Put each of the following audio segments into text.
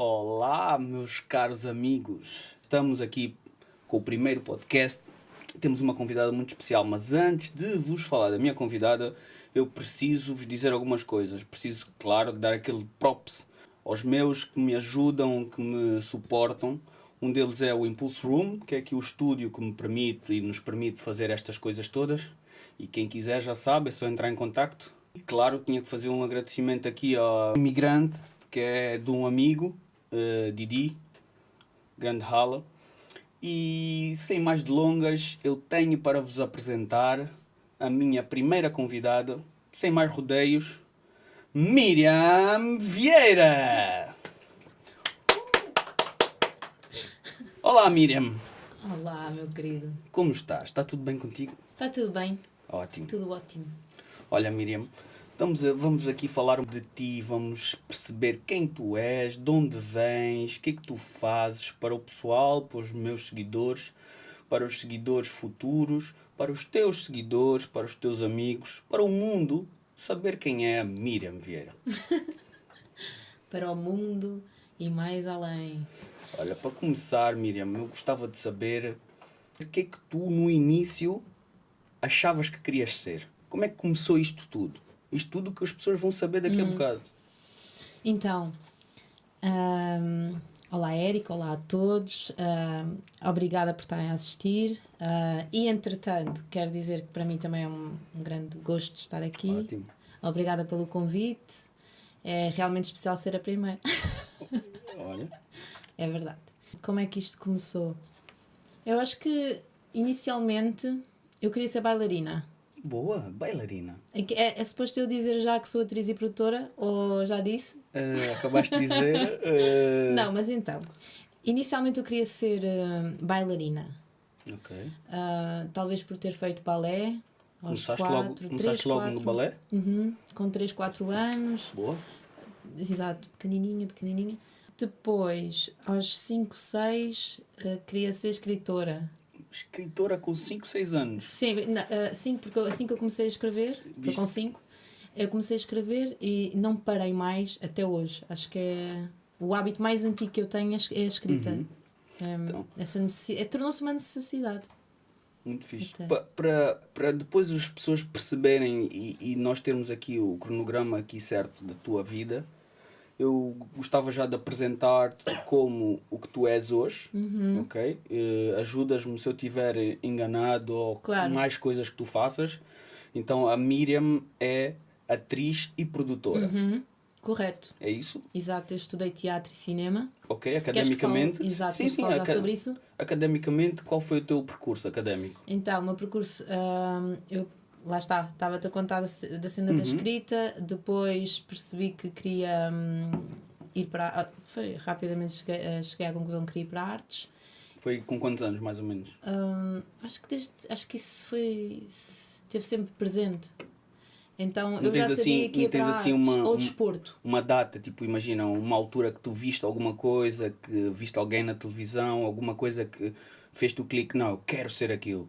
Olá, meus caros amigos. Estamos aqui com o primeiro podcast. Temos uma convidada muito especial, mas antes de vos falar da minha convidada, eu preciso vos dizer algumas coisas. Preciso, claro, dar aquele props aos meus que me ajudam, que me suportam. Um deles é o Impulse Room, que é aqui o estúdio que me permite e nos permite fazer estas coisas todas. E quem quiser já sabe, é só entrar em contacto. E claro, tinha que fazer um agradecimento aqui ao imigrante, que é de um amigo, Didi, grande Hala. E sem mais delongas, eu tenho para vos apresentar a minha primeira convidada, sem mais rodeios, Miriam Vieira. Olá, Miriam. Olá, meu querido. Como estás? Está tudo bem contigo? Está tudo bem? Ótimo. Tudo ótimo. Olha, Miriam, vamos aqui falar de ti, vamos perceber quem tu és, de onde vens, o que é que tu fazes para o pessoal, para os meus seguidores, para os seguidores futuros, para os teus seguidores, para os teus amigos, para o mundo, saber quem é a Miriam Vieira. Para o mundo e mais além. Olha, para começar, Miriam, eu gostava de saber o que é que tu, no início, achavas que querias ser. Como é que começou isto tudo? Isto tudo que as pessoas vão saber daqui a bocado. Então, olá Érico, olá a todos. Obrigada por estarem a assistir. E entretanto, quero dizer que para mim também é um grande gosto de estar aqui. Ótimo. Obrigada pelo convite. É realmente especial ser a primeira. Olha. É verdade. Como é que isto começou? Eu acho que inicialmente eu queria ser bailarina. Boa, bailarina. É suposto eu dizer já que sou atriz e produtora? Ou já disse? Acabaste de dizer. Não, mas então. Inicialmente eu queria ser bailarina. Ok. Talvez por ter feito balé. Aos Começaste logo no balé? Com 3, 4 anos. Boa. Exato, pequenininha. Depois, aos 5, 6, queria ser escritora. Escritora com 5, 6 anos. Sim, porque assim que eu comecei a escrever, foi com 5, eu comecei a escrever e não parei mais até hoje. Acho que é o hábito mais antigo que eu tenho é a escrita. Então. Tornou-se uma necessidade. Muito fixe. Okay. Para depois as pessoas perceberem e nós termos aqui o cronograma aqui certo da tua vida, eu gostava já de apresentar-te como o que tu és hoje, ok? Ajudas-me se eu estiver enganado ou Claro. mais coisas que tu faças. Então a Miriam é atriz e produtora. Correto. É isso? Exato, eu estudei teatro e cinema. Ok, academicamente. Exato, queres falar já sobre isso? Academicamente, qual foi o teu percurso académico? Então, o meu percurso, lá está, estava-te a contar da cena da escrita, depois percebi que queria ir para... rapidamente cheguei à conclusão que queria ir para artes. Foi com quantos anos, mais ou menos? Acho que isso esteve sempre presente. Então, Não eu já tens sabia que ia para assim artes ou desporto. Uma data, tipo, imagina, uma altura que tu viste alguma coisa, que viste alguém na televisão, alguma coisa que fez-te o clique, não, eu quero ser aquilo.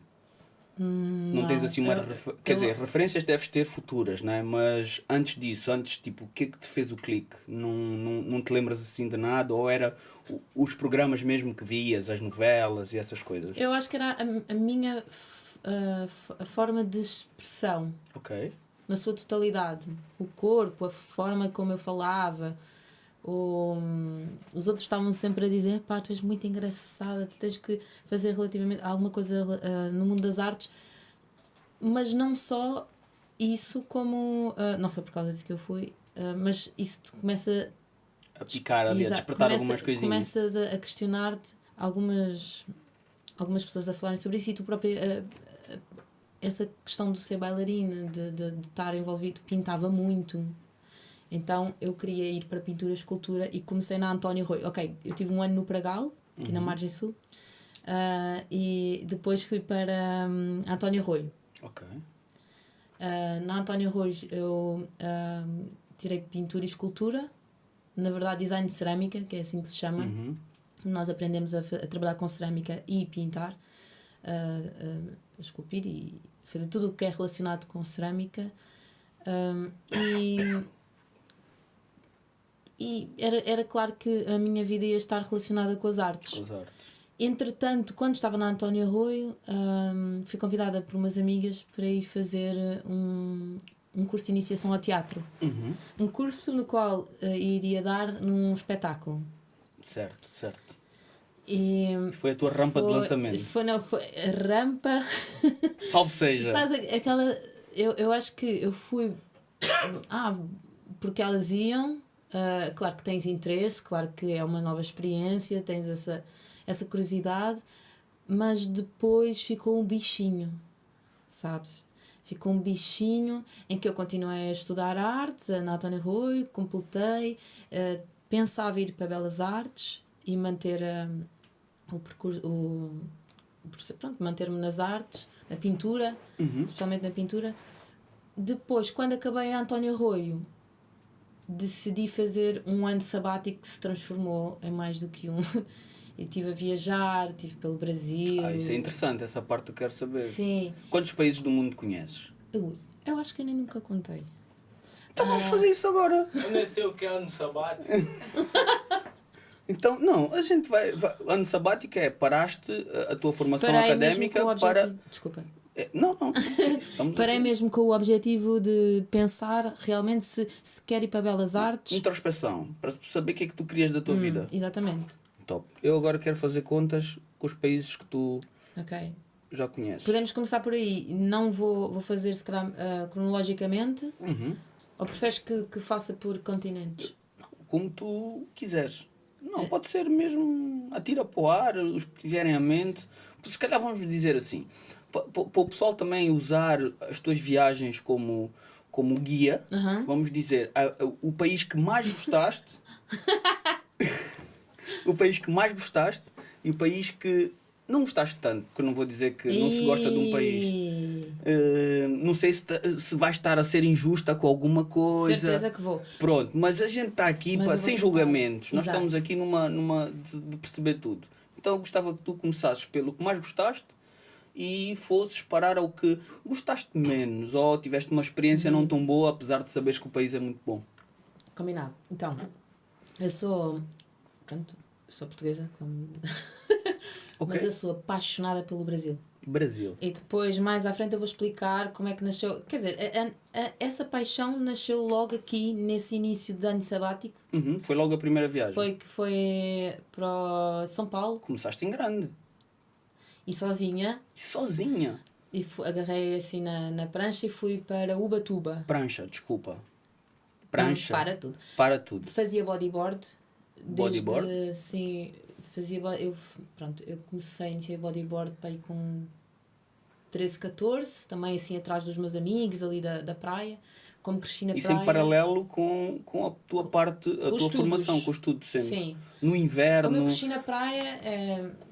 Não tens assim uma... Quer dizer, referências deves ter futuras, não é? Mas antes disso, tipo, o que é que te fez o clique? Não te lembras assim de nada? Ou era os programas mesmo que vias, as novelas e essas coisas? Eu acho que era a minha a forma de expressão. Ok. Na sua totalidade. O corpo, a forma como eu falava. Os outros estavam sempre a dizer: pá, tu és muito engraçada, tu tens que fazer relativamente alguma coisa no mundo das artes. Mas não só isso, como. Não foi por causa disso que eu fui, mas isso te começa a picar ali, a despertar algumas coisinhas. Começas a questionar-te algumas pessoas a falarem sobre isso e tu própria. Essa questão de ser bailarina, de estar envolvido, pintava muito. Então eu queria ir para pintura e escultura e comecei na António Rui. Ok, eu tive um ano no Pragal, aqui na Margem Sul, e depois fui para António Rui. Ok. Na António Rui eu tirei pintura e escultura, na verdade design de cerâmica, que é assim que se chama. Nós aprendemos a trabalhar com cerâmica e pintar, a esculpir e fazer tudo o que é relacionado com cerâmica. E era claro que a minha vida ia estar relacionada com as artes. Com as artes. Entretanto, quando estava na António Arroio, fui convidada por umas amigas para ir fazer um curso de iniciação ao teatro. Uhum. Um curso no qual iria dar num espetáculo. Certo, certo. E Foi a tua rampa de lançamento. Foi a rampa. Salve seja. Sabes, aquela. Eu acho que eu fui. Porque elas iam. Claro que tens interesse, claro que é uma nova experiência, tens essa curiosidade, mas depois ficou um bichinho, sabes? Ficou um bichinho em que eu continuei a estudar artes na António Rui, completei, pensava ir para Belas Artes e manter o percurso, pronto, manter-me nas artes, na pintura, especialmente na pintura. Depois, quando acabei a António Arroio, decidi fazer um ano sabático que se transformou em mais do que um. Eu estive a viajar, estive pelo Brasil. Isso é interessante, essa parte eu quero saber. Sim. Quantos países do mundo conheces? Eu acho que eu nem nunca contei. Então vamos fazer isso agora. Eu nem sei o que é ano sabático. Então, não, a gente vai ano sabático é paraste a tua formação Parei académica mesmo com o para... objetivo. Desculpa. Não. Estamos Parei aqui. mesmo com o objetivo de pensar realmente se quer ir para Belas Artes. Introspeção, para saber o que é que tu querias da tua vida. Exatamente. Top. Eu agora quero fazer contas com os países que tu Ok. já conheces. Podemos começar por aí. Não vou fazer se calhar cronologicamente. Uhum. Ou preferes que faça por continentes? Como tu quiseres. Não, pode ser mesmo atira para o ar, os que tiverem à mente. Se calhar vamos dizer assim, para o pessoal também usar as tuas viagens como guia, vamos dizer, o país que mais gostaste, o país que mais gostaste e o país que não gostaste tanto, porque eu não vou dizer que não se gosta de um país. Não sei se vais estar a ser injusta com alguma coisa. Certeza que vou. Pronto, mas a gente está aqui Mas eu vou sem tentar. julgamentos. Nós Exato. estamos aqui numa de perceber tudo. Então eu gostava que tu começasses pelo que mais gostaste e fosses parar ao que gostaste menos ou tiveste uma experiência não tão boa, apesar de saberes que o país é muito bom. Combinado. Então, eu sou portuguesa, Ok. mas eu sou apaixonada pelo Brasil. Brasil. E depois, mais à frente, eu vou explicar como é que nasceu. Quer dizer, essa paixão nasceu logo aqui, nesse início de ano sabático. Uhum, foi logo a primeira viagem. Foi para São Paulo Começaste em grande. e sozinha. E sozinha. E agarrei assim na prancha e fui para Ubatuba. Prancha, desculpa. Prancha. Para tudo. Para tudo. Fazia bodyboard. Bodyboard? Sim, fazia eu comecei a iniciar bodyboard para ir com 13, 14, também assim atrás dos meus amigos ali da praia, como cresci na Isso praia. em paralelo com a tua parte, a tua estudos. formação, com o estudo sempre. Sim. No inverno. Como eu cresci na praia,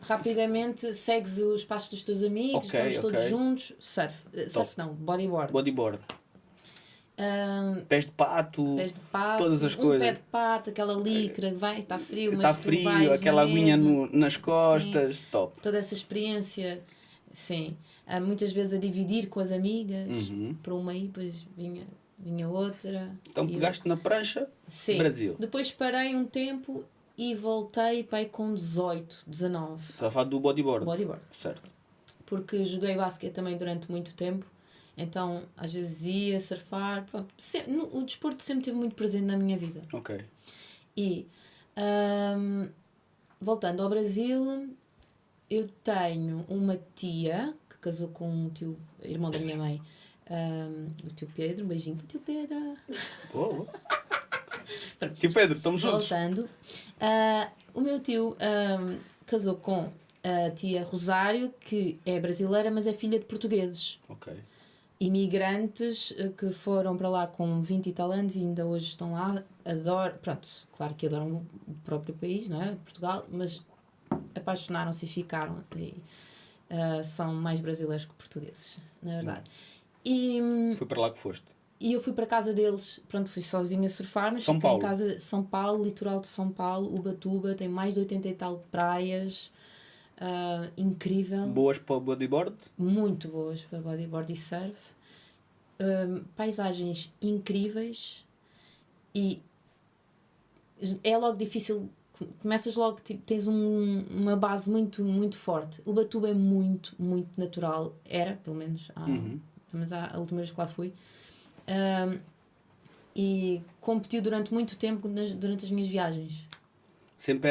rapidamente segues os passos dos teus amigos, Ok, estamos todos ok. juntos, surf não, bodyboard. Bodyboard. Ahm, Pés de pato. pés de pato, todas as um coisas. pé de pato, aquela licra, está frio, mas Está tu frio, vais aquela na aguinha mesma. nas costas. Top. Toda essa experiência, sim. Muitas vezes a dividir com as amigas, para uma aí, depois vinha outra. Então e pegaste na prancha, sim. Brasil. Depois parei um tempo e voltei para aí com 18, 19. Estás a falar do bodyboard. Bodyboard. Certo. Porque joguei basquete também durante muito tempo. Então, às vezes ia surfar. Pronto. O desporto sempre esteve muito presente na minha vida. Ok. E, voltando ao Brasil, eu tenho uma tia que casou com um tio, irmão da minha mãe, o tio Pedro. Um beijinho para o tio Pedro. Oh. Tio Pedro, estamos juntos. Voltando, o meu tio casou com a tia Rosário, que é brasileira, mas é filha de portugueses. Ok. Imigrantes que foram para lá com 20 e tal anos e ainda hoje estão lá. Pronto, claro que adoram o próprio país, não é? Portugal, mas apaixonaram-se e ficaram. E, são mais brasileiros que portugueses, na verdade. Foi para lá que foste. E eu fui para a casa deles, pronto, fui sozinha a surfar, mas São fiquei Paulo. em casa, São Paulo, litoral de São Paulo, Ubatuba, tem mais de 80 e tal praias, incrível, Boas para o bodyboard? muito boas para bodyboard e surf, paisagens incríveis e é logo difícil. Começas logo, tipo, tens uma base muito, muito forte. O Batuba é muito, muito natural. Era, pelo menos, pelo menos a última vez que lá fui. E competiu durante muito tempo durante as minhas viagens. Sempre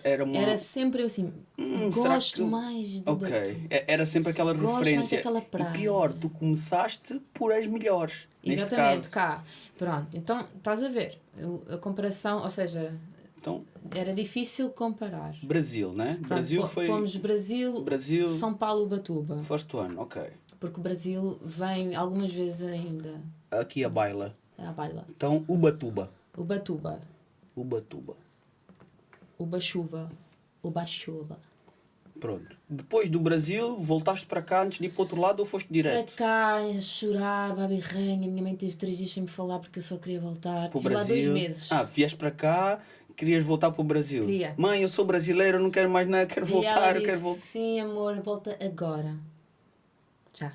era uma... Era sempre eu assim, será gosto que eu- mais do Ok, Batuba. era sempre aquela Gosto mais referência. daquela E praia. pior, tu começaste por as melhores. Exatamente, neste caso. cá. Pronto, então estás a ver. A comparação, ou seja, Então, era difícil comparar. Brasil, né? Pronto, Brasil foi... Fomos Brasil, São Paulo, Batuba. foste ano, ok. Porque o Brasil vem algumas vezes ainda Aqui a baila. à baila. Então, Ubatuba. O Batuba, Ubatuba. o Bachuva, o Bachuva. Pronto. Depois do Brasil, voltaste para cá antes de ir para o outro lado ou foste Para direto? cá, a chorar, babirranha. Minha mãe teve 3 dias sem me falar porque eu só queria voltar. Para o Estive lá 2 Brasil? meses. Vieste para cá, querias voltar para o Brasil. Queria. Mãe, eu sou brasileiro, eu não quero mais nada, quero E ela voltar, eu disse, quero voltar. sim amor, volta agora. Já.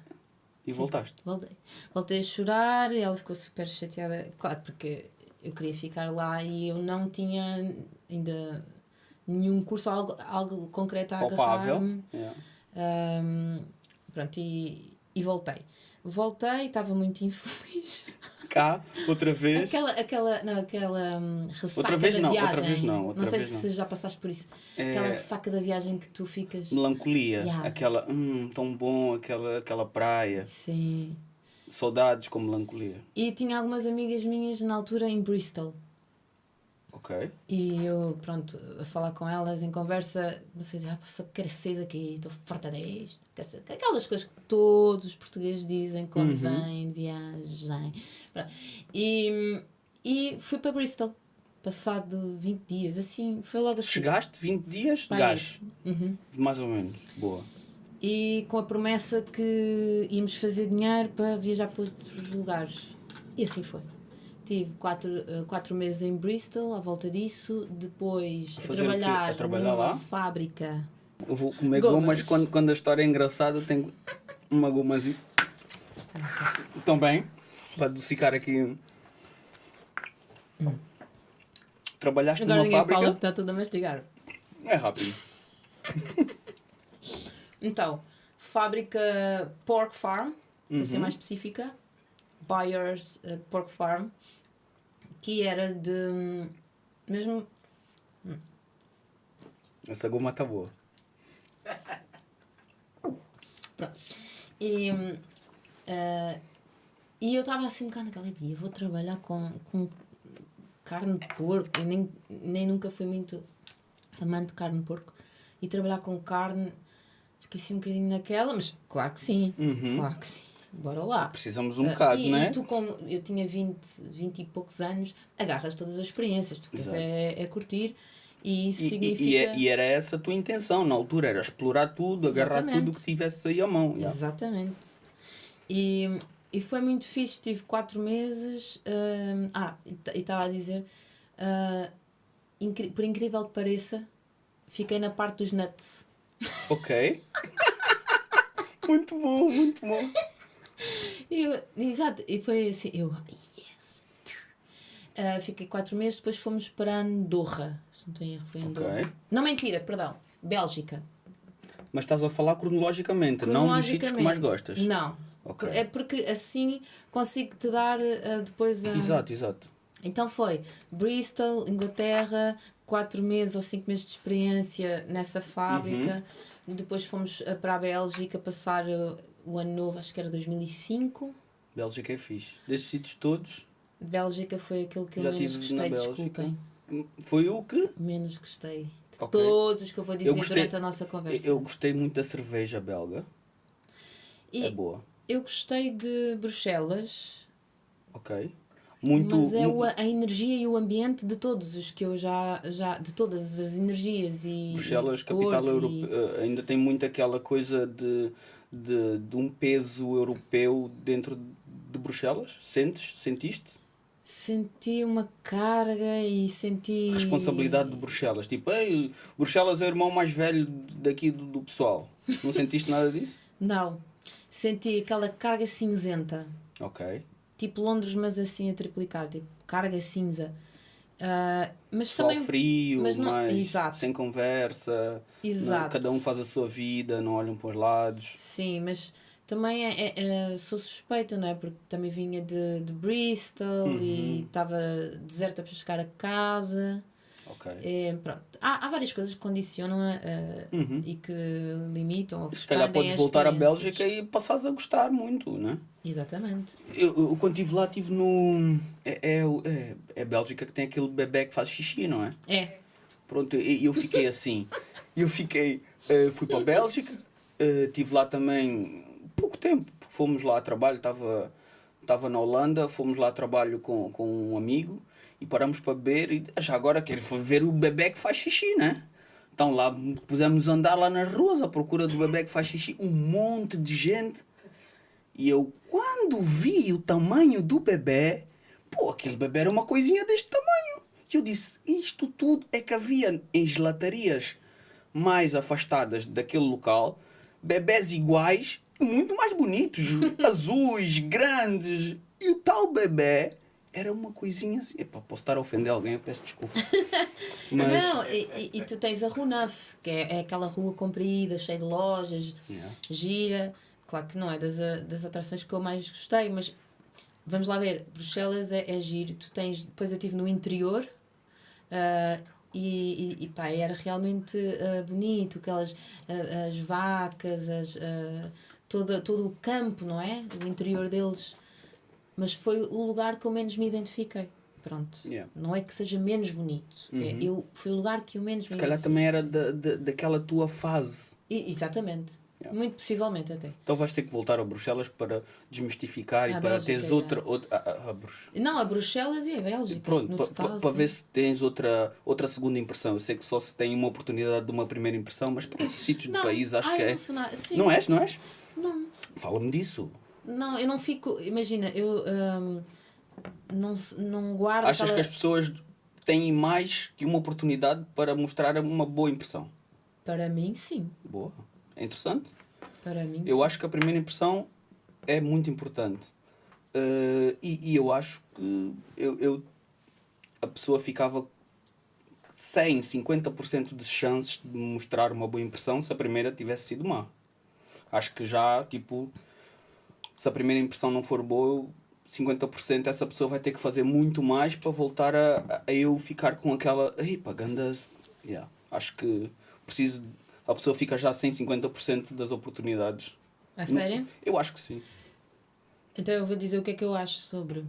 E Sim, voltaste. Voltei a chorar e ela ficou super chateada. Claro, porque eu queria ficar lá e eu não tinha ainda nenhum curso, algo concreto a Palpável. agarrar-me. Yeah. Pronto, e voltei. Voltei, estava muito infeliz. Cá, outra vez. Aquela ressaca Outra vez da não, viagem. outra vez não, outra sei vez se não. já passaste por isso. É. Aquela ressaca da viagem que tu ficas... Melancolia. Yeah. Aquela, tão bom, aquela praia. Sim. Saudades com melancolia. E tinha algumas amigas minhas na altura em Bristol. Ok. E eu, pronto, a falar com elas em conversa, comecei a dizer, só quero sair daqui, estou farta disto. Aquelas coisas que todos os portugueses dizem quando vêm de viagem. Pronto. E fui para Bristol, passado 20 dias, assim, foi logo assim. Chegaste 20 dias de Para gás. Uhum. Mais ou menos. Boa. E com a promessa que íamos fazer dinheiro para viajar para outros lugares. E assim foi. Tive 4 meses em Bristol, à volta disso. Depois a Fazer o quê? trabalhar, A trabalhar numa lá? fábrica. Eu vou comer Gomas. gomas quando a história é engraçada. Eu tenho uma gomazinha. Também. Para adocicar aqui. Trabalhaste Agora numa ninguém fábrica. fala que está tudo a mastigar. É rápido. Então, fábrica Pork Farm, para ser Uhum. mais específica. Byers Pork Farm. Que era de... Mesmo... Essa goma está boa. Pronto. E eu estava assim um bocado naquela, eu vou trabalhar com carne de porco. Eu nem nunca fui muito amante de carne de porco. E trabalhar com carne, fiquei assim um bocadinho naquela, mas claro que sim. Claro que sim. Bora lá. Precisamos um bocado, não é? E tu, como eu tinha 20 e poucos anos, agarras todas as experiências. Tu queres é curtir. E isso significa... E era essa a tua intenção na altura, era explorar tudo, agarrar Exatamente. tudo o que tivesse aí à mão. Yeah. Exatamente. E foi muito fixe, tive 4 meses. E estava a dizer, por incrível que pareça, fiquei na parte dos nuts. Ok. Muito bom, muito bom. Exato, e foi assim, yes. Fiquei 4 meses, depois fomos para Andorra. Se não estou em erro, foi Andorra. Ok. Não, mentira, perdão. Bélgica. Mas estás a falar cronologicamente, não dos sítios que mais gostas. Não. Ok. É porque assim consigo te dar depois a... Exato. Então foi Bristol, Inglaterra, 4 meses ou 5 meses de experiência nessa fábrica. Depois fomos para a Bélgica passar o ano novo, acho que era 2005. Bélgica é fixe. Destes sítios todos, Bélgica foi aquele que eu já menos estive na gostei, Bélgica. desculpem. Foi o que? Menos gostei. De Ok. todos os que eu vou dizer Eu gostei- durante a nossa conversa. Eu gostei muito da cerveja belga. E É boa. eu gostei de Bruxelas, Ok. Muito, mas é a energia e o ambiente de todos os que eu já de todas as energias e Bruxelas, e capital cores europeia, ainda tem muito aquela coisa de um peso europeu dentro de Bruxelas? Sentiste? Senti uma carga e senti... Responsabilidade de Bruxelas. Tipo, ei, Bruxelas é o irmão mais velho daqui do pessoal. Não sentiste nada disso? Não. Senti aquela carga cinzenta. Ok. Tipo Londres, mas assim a triplicar. Tipo, carga cinza. Mas Só também. frio, mas não- mas exato. sem conversa. Exato. Cada um faz a sua vida, não olham para os lados. Sim, mas também sou suspeita, não é? Porque também vinha de Bristol e estava deserta para chegar a casa. Ok. Pronto. Há várias coisas que condicionam e que limitam ou que Se calhar expandem podes as voltar à experiências. Bélgica e passares a gostar muito, não é? Exatamente. Eu quando estive lá, estive no... É a Bélgica que tem aquele bebé que faz xixi, não é? É. Pronto, eu fiquei assim. Fui para a Bélgica, estive lá também pouco tempo, porque fomos lá a trabalho, estava na Holanda, fomos lá a trabalho com um amigo e paramos para beber e já agora quero ver o bebé que faz xixi, né? Então lá pusemos a andar lá nas ruas à procura do bebé que faz xixi, um monte de gente. E eu, quando vi o tamanho do bebé, pô, aquele bebé era uma coisinha deste tamanho. E eu disse, isto tudo é que havia em gelatarias mais afastadas daquele local, bebés iguais, muito mais bonitos, azuis, grandes. E o tal bebé era uma coisinha assim. Epá, posso estar a ofender alguém, eu peço desculpa. Mas... Não, e tu tens a Rue Neuf, que é aquela rua comprida, cheia de lojas, Yeah. gira. Claro que não é das atrações que eu mais gostei, mas vamos lá ver. Bruxelas é giro. Depois eu estive no interior e pá, era realmente bonito. Aquelas as vacas, todo o campo, não é? O interior deles. Mas foi o lugar que eu menos me identifiquei. Pronto. Yeah. Não é que seja menos bonito. Foi o lugar que eu menos Se me calhar identifiquei. também era daquela tua fase. Exatamente. Yeah. Muito possivelmente até. Então vais ter que voltar a Bruxelas para desmistificar e A para Bélgica, teres yeah. Não, a Bruxelas e a Bélgica. Pronto, no total, para sim. ver se tens outra segunda impressão. Eu sei que só se tem uma oportunidade de uma primeira impressão, mas para esses sítios do Não. país acho Ai, que eu é. não sou nada. Sim. Não és? Não és? Não. Fala-me disso. Não, eu não fico. Imagina, eu não guardo Achas aquela. que as pessoas têm mais que uma oportunidade para mostrar uma boa impressão? Para mim, sim. Boa. É interessante. Para mim, Eu sim. acho que a primeira impressão é muito importante. E eu acho que a pessoa ficava 100, 50% de chances de mostrar uma boa impressão se a primeira tivesse sido má. Acho que já, tipo, se a primeira impressão não for boa, 50% essa pessoa vai ter que fazer muito mais para voltar a eu ficar com aquela... Ei, paganda... Yeah. Acho que a pessoa fica já sem 50% das oportunidades. A sério? Eu acho que sim. Então eu vou dizer o que é que eu acho sobre.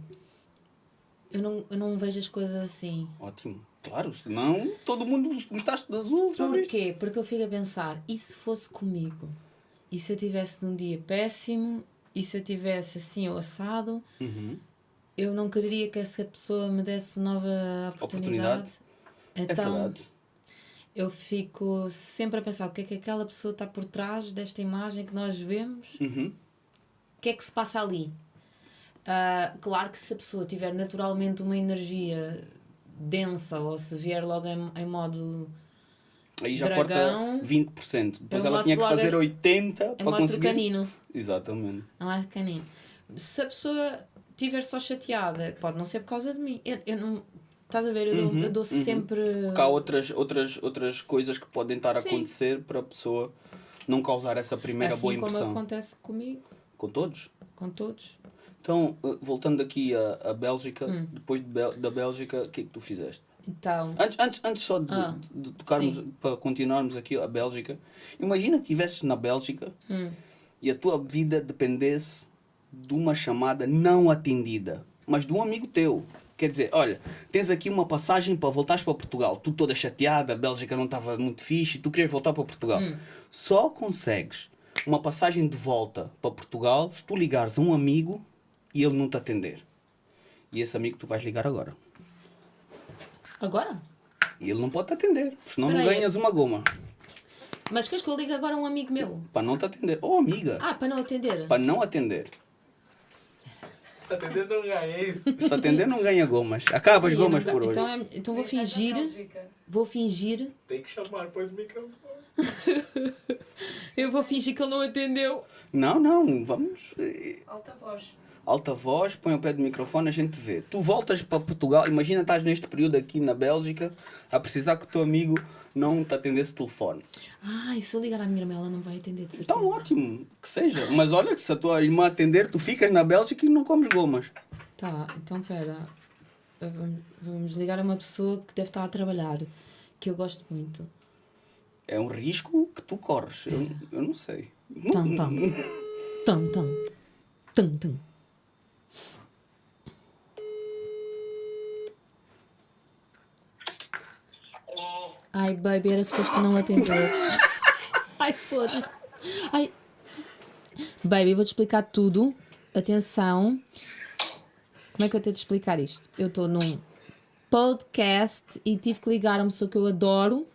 Eu não vejo as coisas assim. Ótimo. Claro, senão todo mundo gostaste de azul, já viste? Porquê? Porque eu fico a pensar, e se fosse comigo? E se eu tivesse num dia péssimo? E se eu tivesse assim ou assado? Eu não quereria que essa pessoa me desse nova oportunidade. É Então, verdade. eu fico sempre a pensar o que é que aquela pessoa está por trás desta imagem que nós vemos. O que é que se passa ali? Claro que se a pessoa tiver naturalmente uma energia densa ou se vier logo em modo Aí já dragão, corta 20%. Depois eu ela mostro tinha que logo fazer 80% eu para mostro conseguir. o canino. Exatamente. Eu acho canino. Se a pessoa estiver só chateada, pode não ser por causa de mim. Eu não... Estás a ver? Eu dou sempre... Porque há outras coisas que podem estar a Sim. acontecer para a pessoa não causar essa primeira boa Assim como impressão. acontece comigo, Com todos? com todos. Então, voltando aqui à Bélgica, depois da Bélgica, o que é que tu fizeste? Então, Antes só de tocarmos, sim. para continuarmos aqui a Bélgica, imagina que estivesses na Bélgica e a tua vida dependesse de uma chamada não atendida, mas de um amigo teu. Quer dizer, olha, tens aqui uma passagem para voltares para Portugal. Tu toda chateada, a Bélgica não estava muito fixe, tu querias voltar para Portugal. Só consegues uma passagem de volta para Portugal se tu ligares a um amigo e ele não te atender. E esse amigo tu vais ligar agora. agora? E ele não pode te atender, senão não Peraí. ganhas uma goma. Mas queres que eu ligue agora a um amigo meu? Para não te atender. Ou amiga. Para não atender? Para não atender. Se atender não ganhei isso. Se atender não ganha gomas. Acaba as Ai, eu gomas não por ga- hoje. Então vou fingir. Vou fingir. Tem que chamar, põe o microfone. Eu vou fingir que ele não atendeu. Não, vamos... Alta voz. alta voz, põe ao pé do microfone, a gente vê. Tu voltas para Portugal, imagina estás neste período aqui na Bélgica, a precisar que o teu amigo não te atendesse o telefone. E se eu ligar à minha irmã, ela não vai atender, de certeza. Então ótimo, que seja. Mas olha que se a tua irmã atender, tu ficas na Bélgica e não comes gomas. Tá, então pera. Vamos ligar a uma pessoa que deve estar a trabalhar, que eu gosto muito. É um risco que tu corres. Eu não sei. Tam, tam. Tam, tam. Tum, tum. Ai, baby, era suposto não atenderes. Ai, foda-se. Ai. Baby, vou-te explicar tudo. Atenção. Como é que eu tenho de explicar isto? Eu estou num podcast e tive que ligar a uma pessoa que eu adoro,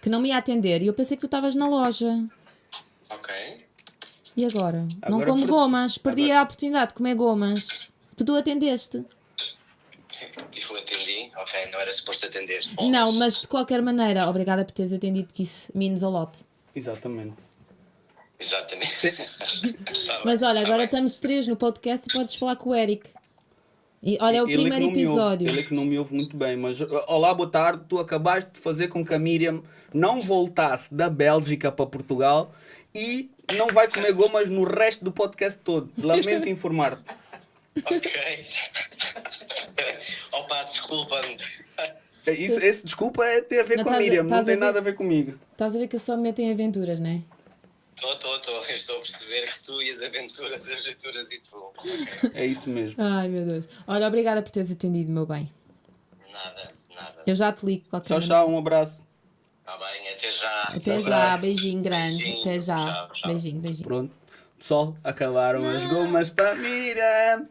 que não me ia atender. E eu pensei que tu estavas na loja. Ok. E agora? Não Agora como per- gomas. Perdi agora- a oportunidade de comer gomas. Tu atendeste? Eu atendi, ok, não era suposto atender. Não, mas de qualquer maneira, obrigada por teres atendido, porque isso means a lot. Exatamente. Exatamente. Tá bem, Mas olha, tá agora bem. estamos três no podcast e podes falar com o Eric. E olha, é o Ele que primeiro não me ouve, episódio. ele é que não me ouve muito bem, mas olá, boa tarde. Tu acabaste de fazer com que a Miriam não voltasse da Bélgica para Portugal e não vai comer gomas no resto do podcast todo. Lamento informar-te. Ok. Opa, desculpa-me. Esse desculpa tem a ver Não, com a estás a- Miriam, não estás a tem ver- nada a ver comigo. Estás a ver que eu só me meto em aventuras, não é? Eu estou a perceber que tu e as aventuras e tu. Ok. É isso mesmo. Ai, meu Deus. Olha, obrigada por teres atendido, meu bem. Nada. Eu já te ligo qualquer Tchau, maneira. tchau, um abraço. Tá bem, até já. Até já, beijinho grande. Beijinho, Até já. tchau, tchau. Beijinho, beijinho. Pronto. Pessoal, acabaram as gomas para a Miriam.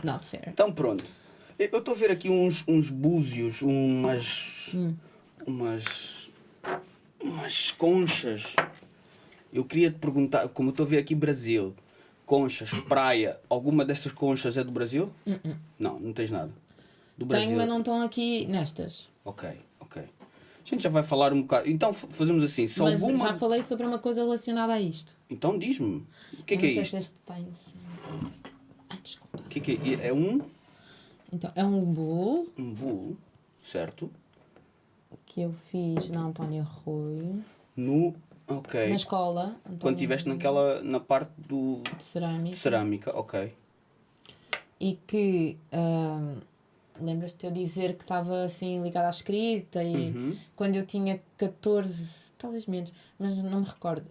Not fair. Então pronto. Eu estou a ver aqui uns búzios, umas conchas. Eu queria te perguntar, como eu estou a ver aqui Brasil, conchas, praia, alguma dessas conchas é do Brasil? Não, não tens nada. Do Brasil. Tenho, mas não estão aqui nestas. Ok. A gente já vai falar um bocado. Então fazemos assim, se Mas alguma... já falei sobre uma coisa relacionada a isto. Então diz-me, o que é Eu que é não sei isto? se este está em cima. Ai, desculpa. O que é? É um Então, é um bolo bolo, certo? que eu fiz na Antónia Rui, Ok. na escola. Quando Antónia estiveste Rui, na parte de cerâmica. de cerâmica, ok. E que lembras-te de eu dizer que estava assim ligada à escrita e quando eu tinha 14, talvez menos, mas não me recordo,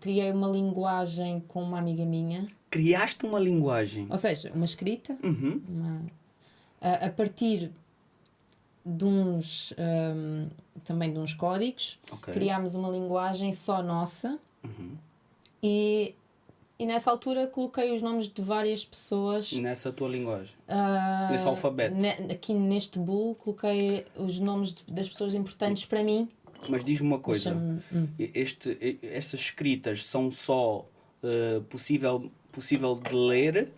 criei uma linguagem com uma amiga minha, Criaste uma linguagem. ou seja, uma escrita, Uhum. a partir de uns também de uns códigos, Ok. criámos uma linguagem só nossa e nessa altura coloquei os nomes de várias pessoas. Nessa tua linguagem. Nesse alfabeto. Aqui neste bolo coloquei os nomes das pessoas importantes para mim. Mas diz-me uma coisa. Deixa-me- Essas escritas são só possível de ler?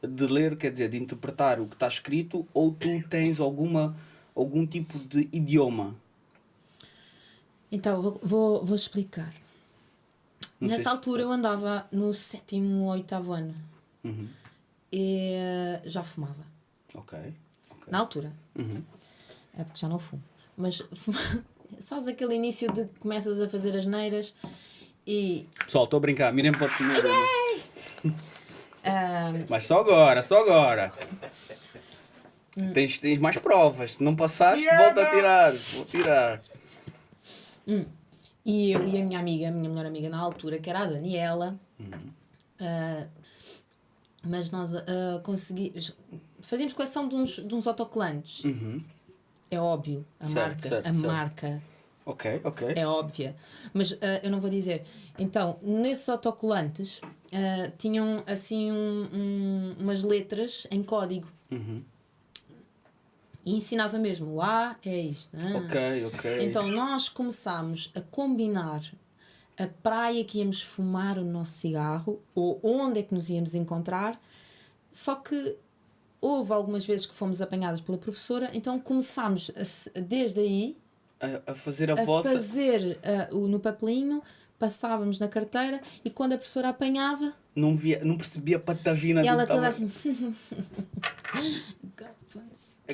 De ler, quer dizer, de interpretar o que está escrito, ou tu tens algum tipo de idioma? Então, vou explicar. Não sei Nessa se- altura eu andava no 7º ou 8º ano Uhum. e já fumava. Ok. Na altura. Uhum. É porque já não fumo. Mas sabes aquele início de que começas a fazer as neiras e Pessoal, estou a brincar. Miriam pode comer. Mas só agora. Tens mais provas. Se não passares, volta a tirar. Vou tirar. E eu e a minha amiga, a minha melhor amiga na altura, que era a Daniela, mas nós fazíamos coleção de uns autocolantes. É óbvio, a Certo. marca Ok. é óbvia. Mas eu não vou dizer. Então, nesses autocolantes tinham assim umas letras em código. E ensinava mesmo, o A é isto. Ok. Então nós começámos a combinar a praia que íamos fumar o nosso cigarro ou onde é que nos íamos encontrar, só que houve algumas vezes que fomos apanhadas pela professora, então começámos desde aí A fazer a a vossa... fazer no papelinho passávamos na carteira e quando a professora apanhava, Não percebia a patavina e do ela toda tamanho. assim.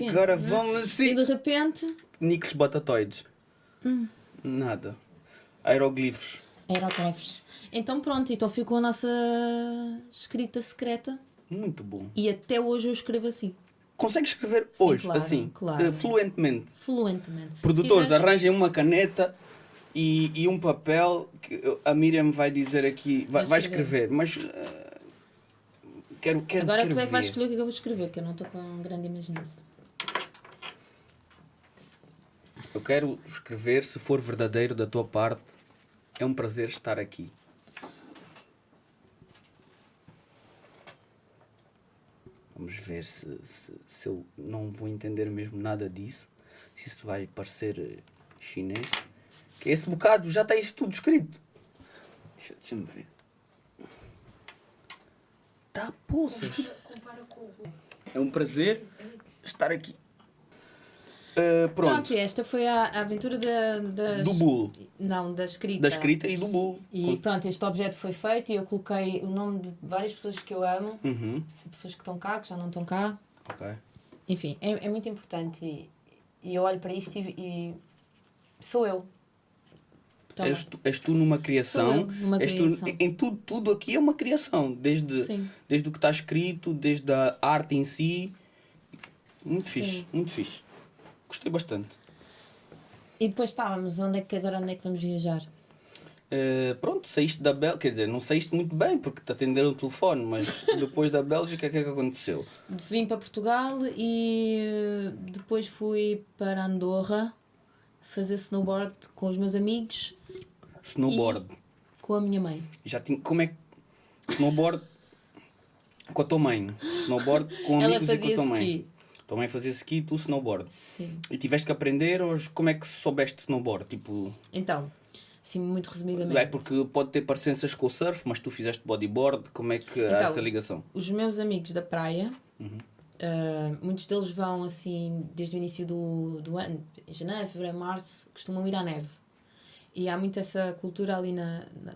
Agora Não é? vamos E assim. de repente, Níqueis batatoides. Nada. Aeroglifos. aerógrafos. Então pronto, então ficou a nossa escrita secreta Muito bom. e até hoje eu escrevo assim, Consegue escrever Sim, hoje, claro, assim, claro. fluentemente. fluentemente. Produtores, Se quiseres- arranjem uma caneta e um papel que a Miriam vai dizer aqui. Vai Vai escrever, mas quero Agora quero tu é que vais ver. escolher o que é que eu vou escrever, que eu não estou com grande imaginação. Eu quero escrever, se for verdadeiro da tua parte, é um prazer estar aqui. Vamos ver se eu não vou entender mesmo nada disso. Se isto vai parecer chinês. Que esse bocado já está isso tudo escrito. Deixa-me ver. Tá, poças. É um prazer estar aqui. Pronto. E esta foi a aventura Do bulo. Não, da escrita. Da escrita e do bulo. E pronto, este objeto foi feito e eu coloquei o nome de várias pessoas que eu amo, Uhum. pessoas que estão cá, que já não estão cá. Ok. Enfim, é muito importante e eu olho para isto e sou eu. Então, És tu numa criação. Sou eu, numa És criação. em tudo aqui é uma criação. Desde o que está escrito, desde a arte em si. Muito Sim. fixe, muito fixe. Gostei bastante. E depois estávamos, onde é que vamos viajar? Pronto, saíste da Bélgica, quer dizer, não saíste muito bem porque te atenderam o telefone, mas depois da Bélgica, o que é que aconteceu? Vim para Portugal e depois fui para Andorra fazer snowboard com os meus amigos. Snowboard. E com a minha mãe. Já tinha, como é que... Snowboard com a tua mãe. Snowboard com Ela amigos e com a fazia tua mãe. ski. Tua mãe fazia ski e tu snowboard. Sim. E tiveste que aprender ou como é que soubeste snowboard? Tipo... Então, assim muito resumidamente. É porque pode ter parecenças com o surf, mas tu fizeste bodyboard, como é que há Então, essa ligação? Os meus amigos da praia, muitos deles vão assim desde o início do ano, em janeiro, fevereiro, março, costumam ir à neve. E há muito essa cultura ali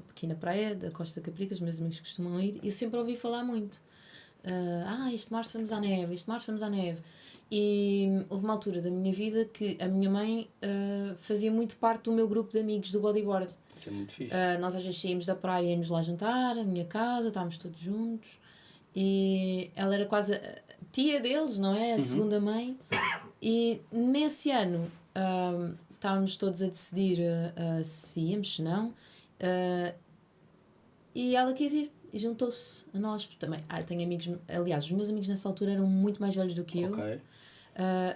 aqui na praia da Costa Caparica, os meus amigos costumam ir, e eu sempre ouvi falar muito. Este março vamos à neve, este março vamos à neve. E houve uma altura da minha vida que a minha mãe fazia muito parte do meu grupo de amigos do bodyboard. Isso é muito fixe. Nós às vezes saímos da praia e íamos lá jantar, a minha casa, estávamos todos juntos. E ela era quase a tia deles, não é? A segunda mãe. E nesse ano estávamos todos a decidir se íamos, se não. E ela quis ir e juntou-se a nós. Também, eu tenho amigos, aliás, os meus amigos nessa altura eram muito mais velhos do que eu. Ok.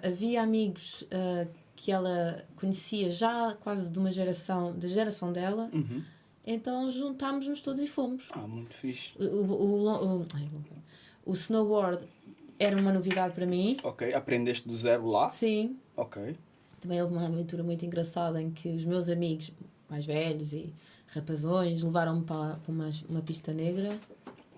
Havia amigos que ela conhecia já quase de uma geração, da geração dela. Então juntámos-nos todos e fomos. Muito fixe. O snowboard era uma novidade para mim. Ok, aprendeste do zero lá? Sim. Ok. Também houve uma aventura muito engraçada em que os meus amigos mais velhos e rapazões levaram-me para uma pista negra.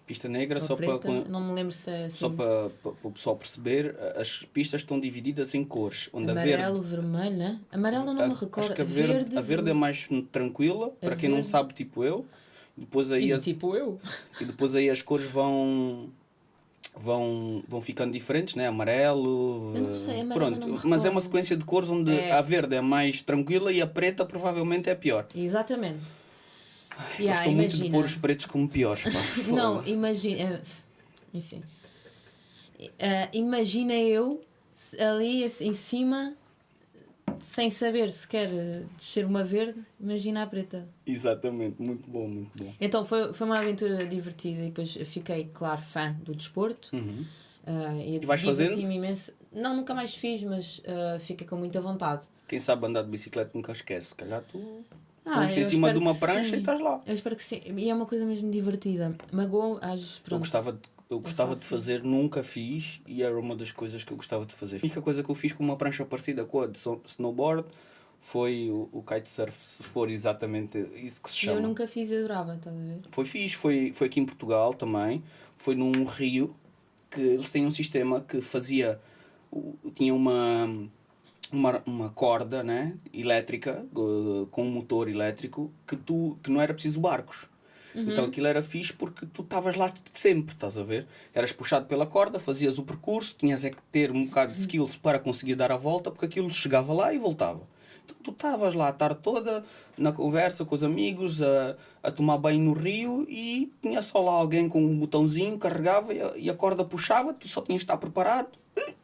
Pista negra, Ou só preta, para... não me lembro se é assim. Só para o pessoal perceber, as pistas estão divididas em cores. Onde amarelo, vermelho, né? Amarelo eu não me recordo. Acho que a verde é mais tranquila, para quem não verde. sabe, tipo eu. Depois aí tipo eu. E depois aí as cores vão ficando diferentes, né? Amarelo. Eu não sei, amarelo pronto. eu não me Mas é uma recordo. sequência de cores onde a verde é mais tranquila e a preta provavelmente é pior. Exatamente. Gosto muito de pôr os pretos como piores. Pá. Não, imagina. Enfim. Imagina eu ali em cima, sem saber se quer descer uma verde, imagina a preta. Exatamente, muito bom, muito bom. Então foi uma aventura divertida e depois fiquei, claro, fã do desporto. E vais fazendo? Diverti-me imenso. Não, nunca mais fiz, mas fiquei com muita vontade. Quem sabe andar de bicicleta nunca esquece. Se calhar tu pões eu em cima espero de uma que prancha sim. e estás lá. Eu espero que sim. E é uma coisa mesmo divertida. Magoou, às vezes, pronto. Eu gostava de fácil. fazer, nunca fiz e era uma das coisas que eu gostava de fazer. A única coisa que eu fiz com uma prancha parecida com a de snowboard foi o kitesurf, se for exatamente isso que se chama. Eu nunca fiz e adorava, estás a ver? Foi fixe, foi aqui em Portugal também. Foi num rio que eles têm um sistema que fazia... Tinha uma corda, né, elétrica, com um motor elétrico, que não era preciso barcos. Então aquilo era fixe porque tu estavas lá sempre, estás a ver? Eras puxado pela corda, fazias o percurso, tinhas é que ter um bocado de skills para conseguir dar a volta, porque aquilo chegava lá e voltava. Então tu estavas lá a tarde toda, na conversa com os amigos, a tomar banho no rio, e tinha só lá alguém com um botãozinho, carregava e a corda puxava, tu só tinhas de estar preparado,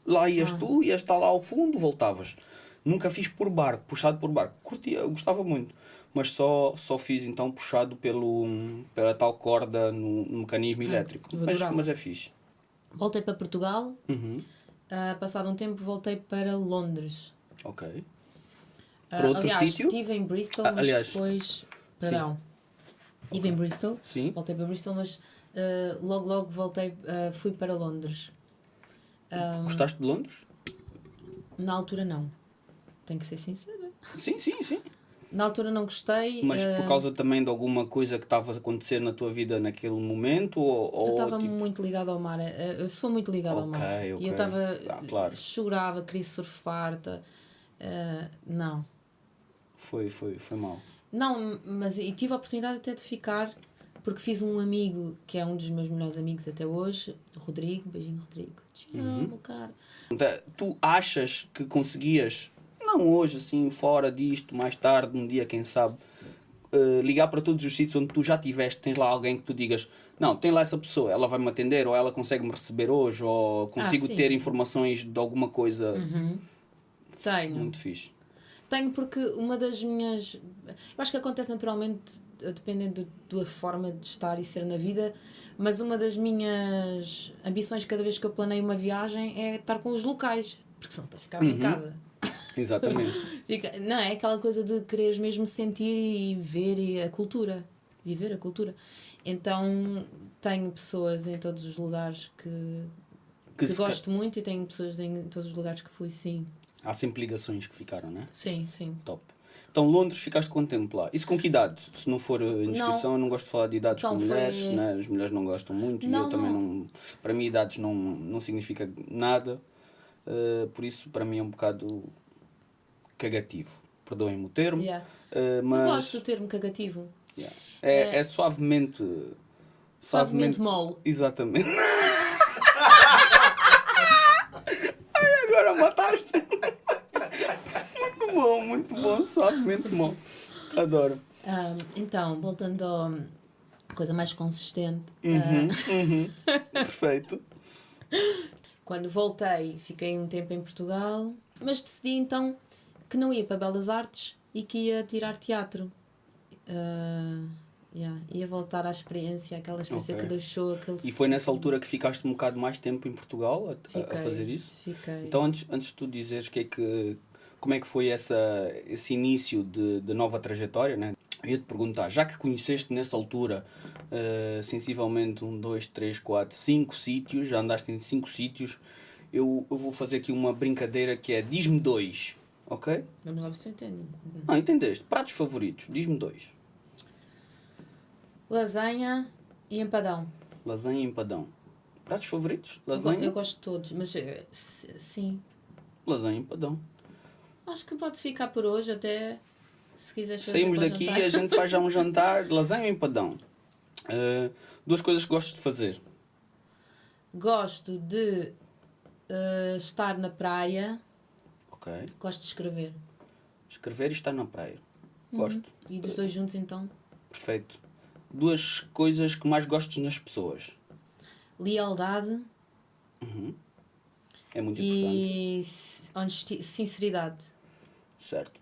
lá ias tu, ias estar lá ao fundo, voltavas. Nunca fiz por barco, puxado por barco. Curtia, eu gostava muito. Mas só fiz então puxado pela tal corda no mecanismo elétrico. eu adorava. Mas é fixe. Voltei para Portugal. Passado um tempo voltei para Londres. Ok. Para outro aliás, sítio? estive em Bristol, mas aliás, depois... Perdão. Estive em Bristol. Sim. Voltei para Bristol, mas logo voltei, fui para Londres. Gostaste de Londres? Na altura não. Tenho que ser sincera. Sim. Na altura não gostei. Mas por causa também de alguma coisa que estava a acontecer na tua vida naquele momento? Ou eu estava tipo... muito ligada ao mar. Eu sou muito ligada ao mar. Ok. E eu estava... claro. Chorava, queria surfar. Não. Foi mal. Não, mas e tive a oportunidade até de ficar, porque fiz um amigo que é um dos meus melhores amigos até hoje, o Rodrigo. Beijinho, Rodrigo. Te amo, cara. Tu achas que conseguias, não hoje, assim, fora disto, mais tarde, um dia, quem sabe, ligar para todos os sítios onde tu já estiveste, tens lá alguém que tu digas, não, tem lá essa pessoa, ela vai me atender, ou ela consegue me receber hoje, ou consigo sim. ter informações de alguma coisa. Tenho. Muito fixe. Tenho, porque uma das minhas... Eu acho que acontece naturalmente, dependendo da forma de estar e ser na vida, mas uma das minhas ambições cada vez que eu planeio uma viagem é estar com os locais, porque senão estou a ficar em casa. Exatamente. Não, é aquela coisa de quereres mesmo sentir e ver a cultura, viver a cultura. Então tenho pessoas em todos os lugares que gosto muito, e tenho pessoas em todos os lugares que fui, sim. Há sempre ligações que ficaram, né? Sim. Top. Então, Londres, ficaste quanto tempo lá? Isso com que idade? Se não for indiscrição, eu não gosto de falar de idades Então, com mulheres, foi... né? As mulheres não gostam muito, e eu também não... Para mim, idades não significa nada, por isso, para mim, é um bocado cagativo. Perdoem-me o termo. Yeah. Mas... Eu gosto do termo cagativo. Yeah. É suavemente... Suavemente mole. Exatamente. Ai, agora mataste. Muito bom, suavemente bom. Adoro. Então, voltando à coisa mais consistente. Perfeito. Quando voltei, fiquei um tempo em Portugal, mas decidi então que não ia para Belas Artes e que ia tirar teatro. Ia voltar à experiência, aquela experiência que deixou aquele... E foi nessa altura que ficaste um bocado mais tempo em Portugal a fazer isso? Fiquei. Então, antes de tu dizeres como é que foi esse início de nova trajetória, né? Eu ia te perguntar, já que conheceste nessa altura sensivelmente 1, 2, 3, 4, 5 sítios, já andaste em 5 sítios, eu vou fazer aqui uma brincadeira que é diz-me 2, ok? Vamos lá ver se eu entendo. Entendeste? Pratos favoritos, diz-me 2. Lasanha e empadão. Lasanha e empadão. Pratos favoritos? Lasanha? Eu gosto de todos, mas sim. Lasanha e empadão. Acho que pode ficar por hoje até, se quiseres fazer. Saímos daqui e a gente faz já um jantar. Lasanha e empadão. 2 coisas que gosto de fazer. Gosto de estar na praia. Ok. Gosto de escrever. Escrever e estar na praia. Gosto. E dos 2 juntos, então? Perfeito. 2 coisas que mais gostes nas pessoas. Lealdade. É muito importante. importante. E sinceridade. Certo.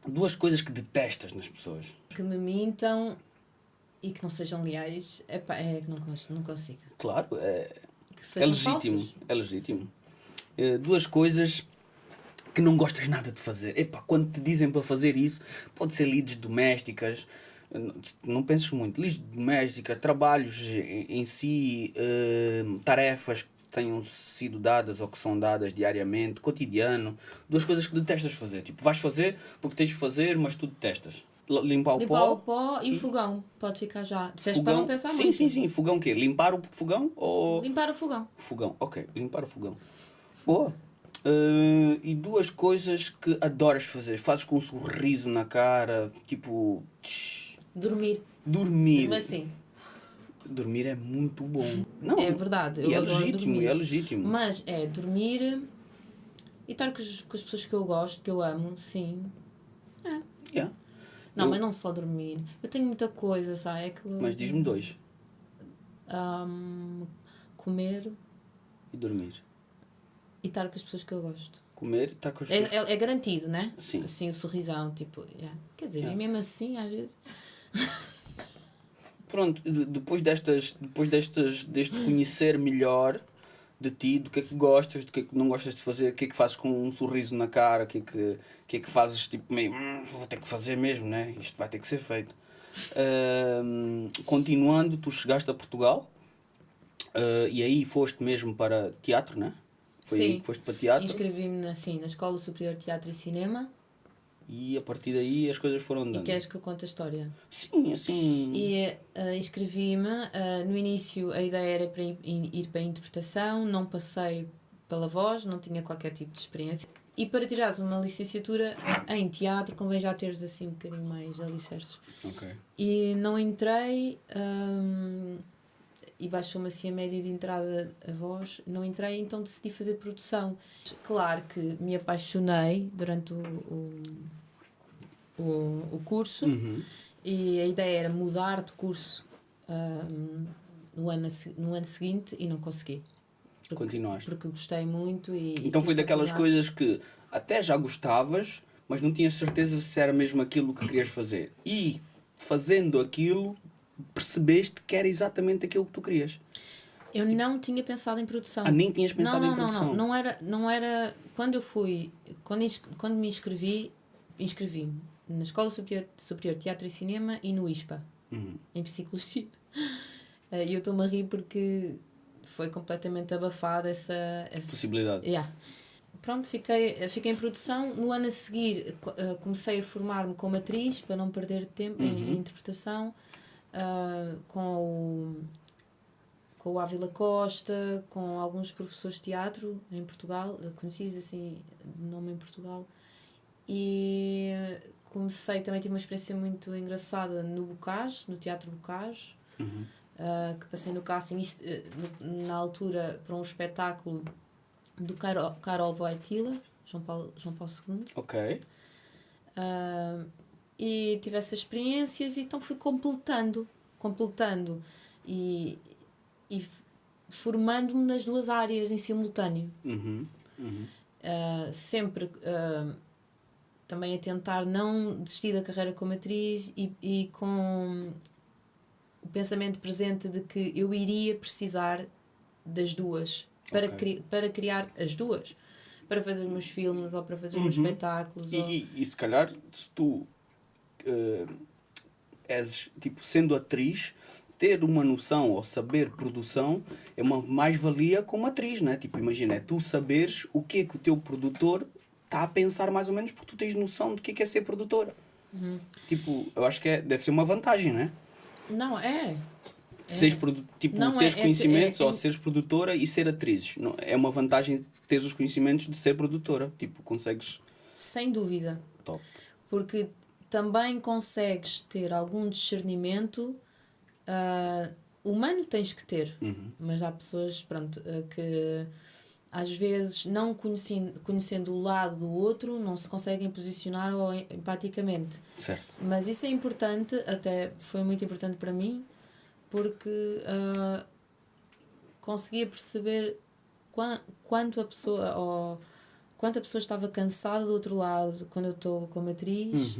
2 coisas que detestas nas pessoas. Que me mintam e que não sejam leais. É que não consigo. Claro, Que sejam legítimo. falsos. É legítimo. 2 coisas que não gostas nada de fazer. Quando te dizem para fazer isso, pode ser lides domésticas, não penses muito, lides domésticas, trabalhos em si, tarefas que tenham sido dadas ou que são dadas diariamente, cotidiano. 2 coisas que detestas fazer. Tipo, vais fazer porque tens de fazer, mas tu detestas. Limpar o pó e o fogão. Pode ficar já. Disseste fogão. para não pensar Sim, muito. Sim. Fogão o quê? Limpar o fogão ou... Limpar o fogão. Fogão, ok. Limpar o fogão. Boa. E duas coisas que adoras fazer. Fazes com um sorriso na cara, tipo... Dormir. Dormir. Mas assim, Dormir é muito bom. Não, é verdade, e eu é adoro legítimo, dormir. é legítimo. Mas é dormir e estar com as pessoas que eu gosto, que eu amo, sim. Yeah. Não, Eu- mas não só dormir. Eu tenho muita coisa, sabe? É que Mas diz-me dois. comer E dormir. e estar com as pessoas que eu gosto. Comer e estar com as É, pessoas. é garantido, né? Sim. Assim, o sorrisão, tipo, yeah. Quer dizer, Yeah. e mesmo assim, às vezes. Pronto, deste conhecer melhor de ti, do que é que gostas, do que é que não gostas de fazer, o que é que fazes com um sorriso na cara, o que é que fazes tipo meio, vou ter que fazer mesmo, né? Isto vai ter que ser feito. Continuando, tu chegaste a Portugal e aí foste mesmo para teatro, né? Foi aí Sim. que foste para teatro Inscrevi-me assim, na Escola Superior de Teatro e Cinema. e a partir daí as coisas foram E andando. queres que eu conte a história? Sim, assim. E inscrevi-me. No início a ideia era para ir para a interpretação, não passei pela voz, não tinha qualquer tipo de experiência. E para tirares uma licenciatura em teatro, convém já teres assim um bocadinho mais alicerces. Ok. E não entrei, e baixou-me assim a média de entrada a voz, não entrei, então decidi fazer produção. Claro que me apaixonei durante o curso. Uhum. E a ideia era mudar de curso no ano seguinte e não consegui. Continuaste. Porque gostei muito e Então quis foi daquelas continuar. coisas que até já gostavas, mas não tinhas certeza se era mesmo aquilo que querias fazer. E fazendo aquilo, percebeste que era exatamente aquilo que tu querias. Eu não tinha pensado em produção. Nem tinhas pensado em produção. Não era. Quando eu fui. Quando me inscrevi-me na Escola Superior de Teatro e Cinema e no ISPA, em Psicologia. E eu estou-me a rir porque foi completamente abafada essa Possibilidade. Yeah. Pronto, fiquei em produção. No ano a seguir comecei a formar-me como atriz, para não perder tempo em interpretação, com o Ávila Costa, com alguns professores de teatro em Portugal, conhecidos assim de nome em Portugal. E comecei, também tive uma experiência muito engraçada no Bocage, no Teatro Bocage, que passei no casting, na altura, para um espetáculo do Karol Wojtyla, João Paulo II. Ok. E tive essas experiências e então fui completando e formando-me nas duas áreas em simultâneo. Sempre também a tentar não desistir da carreira como atriz e com o pensamento presente de que eu iria precisar das duas para criar as duas, para fazer os meus filmes ou para fazer os meus espetáculos. E se calhar, se tu és, tipo, sendo atriz, ter uma noção ou saber produção é uma mais-valia como atriz, né? Tipo, imagina, é tu saberes o que é que o teu produtor está a pensar mais ou menos, porque tu tens noção do que é ser produtora. Tipo, eu acho que deve ser uma vantagem, né? Não, é. Seres tipo, Não, teres é conhecimentos ou seres produtora e ser atriz. Não, é uma vantagem teres os conhecimentos de ser produtora. Tipo, consegues... Sem dúvida. Top. Porque também consegues ter algum discernimento humano, tens que ter. Mas há pessoas, pronto, que às vezes, não conhecendo o lado do outro, não se conseguem posicionar ou empaticamente. Certo. Mas isso é importante, até foi muito importante para mim, porque conseguia perceber quanto a pessoa estava cansada do outro lado quando eu estou como atriz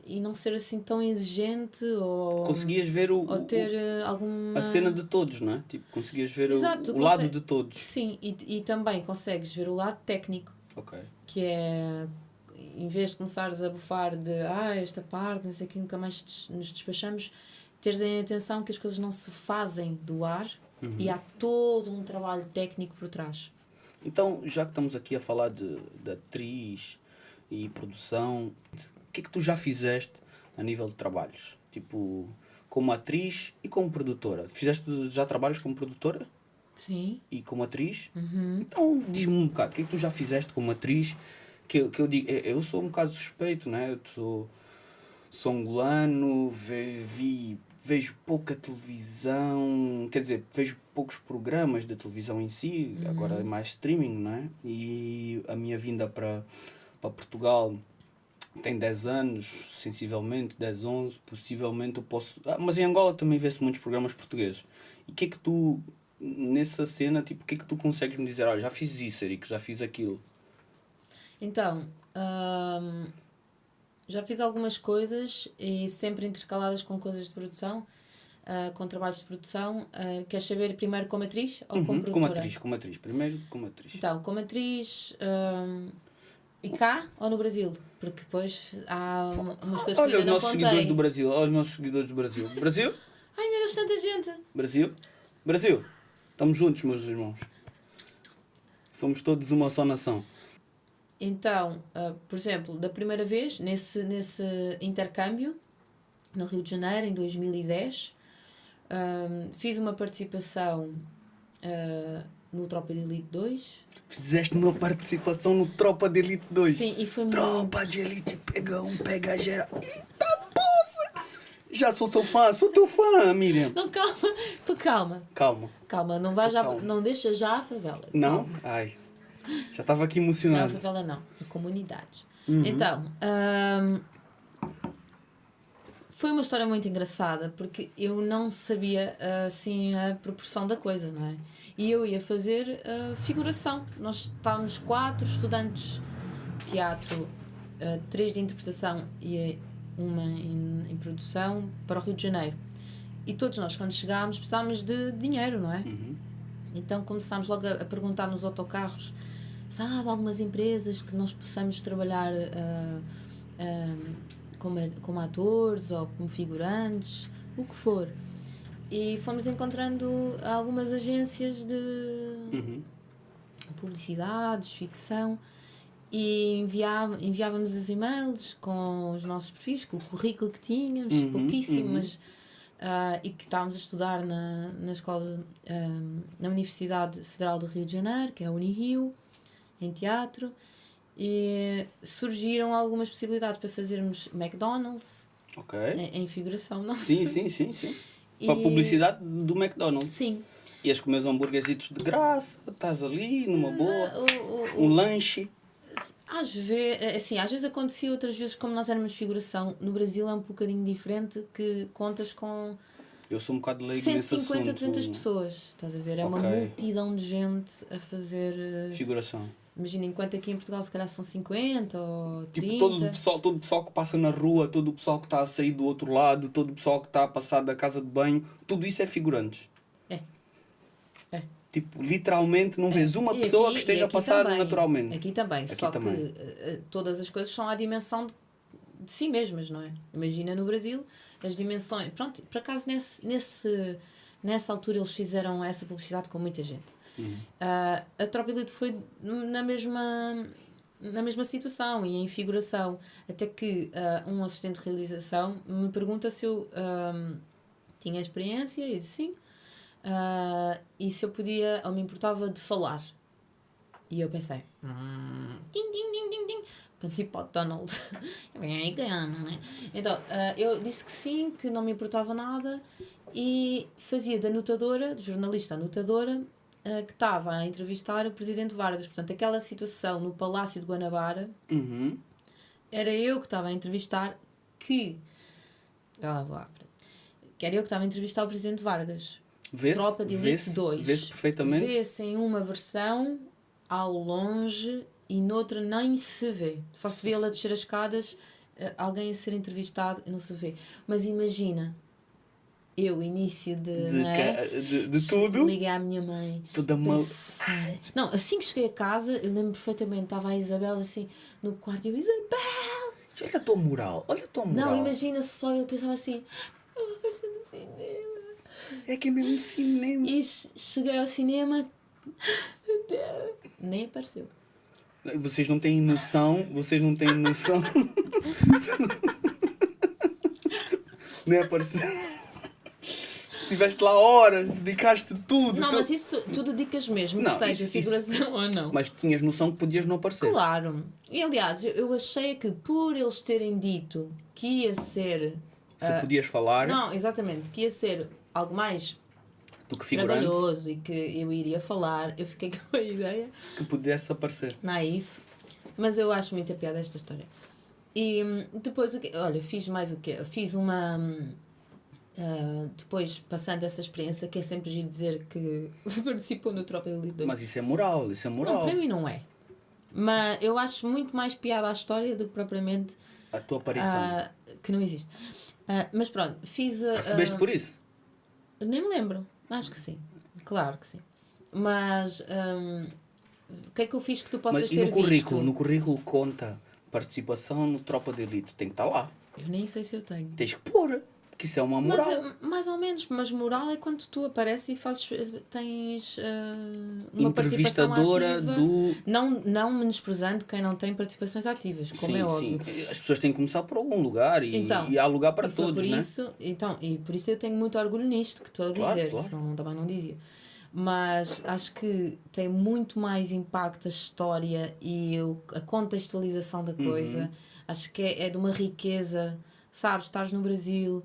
e não ser assim tão exigente ou conseguias ver ou ter alguma... a cena de todos, não é? Tipo, conseguias ver Exato, o lado de todos. Sim, e também consegues ver o lado técnico. Ok. Que é, em vez de começares a bufar de esta parte, não sei o que, nunca mais nos despachamos, teres a atenção que as coisas não se fazem do ar e há todo um trabalho técnico por trás. Então, já que estamos aqui a falar de atriz e produção, o que é que tu já fizeste a nível de trabalhos? Tipo, como atriz e como produtora. Fizeste já trabalhos como produtora? Sim. e como atriz. Uhum. Então, diz-me um bocado, o que é que tu já fizeste como atriz? Que eu digo, eu sou um bocado suspeito, né? Sou angolano, vejo pouca televisão, quer dizer, vejo poucos programas de televisão em si, agora é mais streaming, não é? E a minha vinda para Portugal tem 10 anos, sensivelmente, 10, 11, possivelmente eu posso... mas em Angola também vê-se muitos programas portugueses. E o que é que tu, nessa cena, tipo, o que é que tu consegues me dizer? Olha, já fiz isso, Eric, já fiz aquilo. Então, já fiz algumas coisas e sempre intercaladas com coisas de produção, com trabalhos de produção. Queres saber primeiro como atriz ou como produtora? Como atriz. Primeiro como atriz. Então, como atriz, e cá ou no Brasil? Porque depois há umas coisas que Olha eu os ainda não nossos seguidores contei. do Brasil. Olha os nossos seguidores do Brasil. Brasil? Ai meu Deus, tanta gente! Brasil? Brasil. Estamos juntos, meus irmãos. Somos todos uma só nação. Então, por exemplo, da primeira vez, nesse intercâmbio, no Rio de Janeiro, em 2010, fiz uma participação no Tropa de Elite 2. Fizeste uma participação no Tropa de Elite 2. Sim, e foi muito... Tropa de Elite, pega um, pega a geral. Eita, poça! Já sou teu fã, sou teu fã, Miriam. Não, calma, tu calma. Calma. Não vai já, calma. não deixa já a favela. Não? Calma. Ai. Já estava aqui Não, a emocionado. favela não, a comunidade. Uhum. Então, foi uma história muito engraçada porque eu não sabia assim a proporção da coisa, não é? E eu ia fazer figuração. Nós estávamos 4 estudantes de teatro, 3 de interpretação e uma em produção para o Rio de Janeiro. E todos nós, quando chegámos, precisávamos de dinheiro, não é? Uhum. Então começámos logo a perguntar nos autocarros, sabe, algumas empresas que nós possamos trabalhar como atores ou como figurantes, o que for. E fomos encontrando algumas agências de publicidades, ficção, e enviávamos os e-mails com os nossos perfis, com o currículo que tínhamos, pouquíssimo, mas e que estávamos a estudar na escola, na Universidade Federal do Rio de Janeiro, que é a Unirio, em teatro, e surgiram algumas possibilidades para fazermos McDonald's, Ok. em figuração, não? Sim. Para a publicidade do McDonald's. Sim. Ias comer os hambúrguerzitos de graça, estás ali, numa boa, um lanche. Às vezes acontecia, outras vezes, como nós éramos figuração, no Brasil é um bocadinho diferente, que contas com Eu sou um bocado leigo nesse 150, assunto. 200 pessoas, estás a ver? É uma Ok. multidão de gente a fazer... Figuração. Imagina, enquanto aqui em Portugal se calhar são 50 ou 30. Tipo, todo o pessoal que passa na rua, todo o pessoal que está a sair do outro lado, todo o pessoal que está a passar da casa de banho, tudo isso é figurantes. É. Tipo, literalmente não vês uma E pessoa aqui- que e esteja a aqui passar também. naturalmente. Aqui também, Aqui só também. que todas as coisas são à dimensão de si mesmas, não é? Imagina no Brasil, as dimensões... Pronto, por acaso nessa altura eles fizeram essa publicidade com muita gente. A Tropa de Elite foi na mesma situação e em figuração, até que um assistente de realização me pergunta se eu tinha experiência, eu disse sim, e se eu podia ou me importava de falar. E eu pensei, ding, ding, ding, ding, ding. Tipo Donald. Vem aí ganhando, né? Então, eu disse que sim, que não me importava nada e fazia de anotadora, de jornalista anotadora, que estava a entrevistar o presidente Vargas. Portanto, aquela situação no Palácio de Guanabara, era eu que estava a entrevistar era eu que estava a entrevistar o presidente Vargas. Tropa de Elite 2. Vê-se perfeitamente. Vê-se em uma versão ao longe e noutra nem se vê. Só se vê ele a descer as escadas, alguém a ser entrevistado e não se vê. Mas imagina, eu, início de tudo. Liguei à minha mãe. Toda mal. Pensei. Não, assim que cheguei a casa, eu lembro perfeitamente, estava a Isabel assim no quarto e eu, Isabel! Olha a tua moral, olha a tua moral. Não, imagina só, eu pensava assim, eu vou aparecer no cinema. É que é mesmo cinema. E cheguei ao cinema, nem apareceu. Vocês não têm noção. Nem apareceu. Estiveste lá horas, dedicaste tudo. Não, mas isso tu dedicas mesmo, Não, que seja isso- figuração ou não. Mas tinhas noção que podias não aparecer. Claro. E aliás, eu achei que por eles terem dito que ia ser. Se podias falar Não, exatamente, que ia ser algo mais do que figurante, trabalhoso e que eu iria falar, eu fiquei com a ideia que pudesse aparecer. naif, mas eu acho muita piada esta história. E depois, olha, fiz mais o quê? Fiz uma. Depois, passando essa experiência, que é sempre giro dizer que se participou no Tropa de Elite 2. Mas isso é moral, isso é moral. Não, para mim não é. Mas eu acho muito mais piada à história do que propriamente A tua aparição. que não existe. Mas pronto, fiz. Recebeste por isso? Nem me lembro. Acho que sim. Claro que sim. Mas o que é que eu fiz que tu possas Mas e ter no currículo? visto? No currículo conta participação no Tropa de Elite. Tem que estar lá. Eu nem sei se eu tenho. Tens que pôr. Que isso é uma moral. Mas mais ou menos, mas moral é quando tu apareces e tens uma participação Entrevistadora ativa. do... Não menosprezando quem não tem participações ativas, como sim, é óbvio. sim. As pessoas têm que começar por algum lugar e, Então, e há lugar para e foi todos, por né? isso, então, e por isso eu tenho muito orgulho nisto que estou a Claro, dizer, claro. senão também não dizia. Mas acho que tem muito mais impacto a história e a contextualização da coisa. Uhum. Acho que é de uma riqueza, sabes? Estás no Brasil,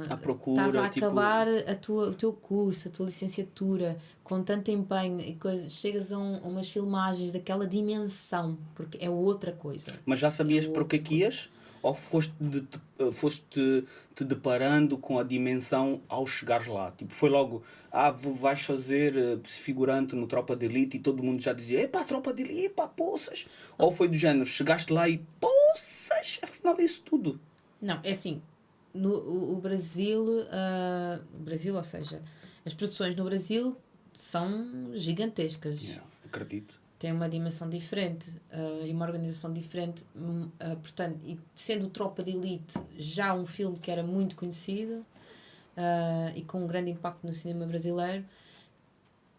À procura, estás a tipo- acabar o teu curso, a tua licenciatura, com tanto empenho e coisas, chegas a umas filmagens daquela dimensão, porque é outra coisa. Mas já sabias É para o que é que ias? Ou foste te deparando com a dimensão ao chegares lá? Tipo, foi logo, vais fazer figurante no Tropa de Elite e todo mundo já dizia, epá, Tropa de Elite, epá, poças. Ou foi do género, chegaste lá e, poças, afinal é isso tudo. Não, é assim, o Brasil, ou seja, as produções no Brasil são gigantescas. Yeah, acredito. Tem uma dimensão diferente e uma organização diferente. Portanto, e sendo o Tropa de Elite já um filme que era muito conhecido e com um grande impacto no cinema brasileiro,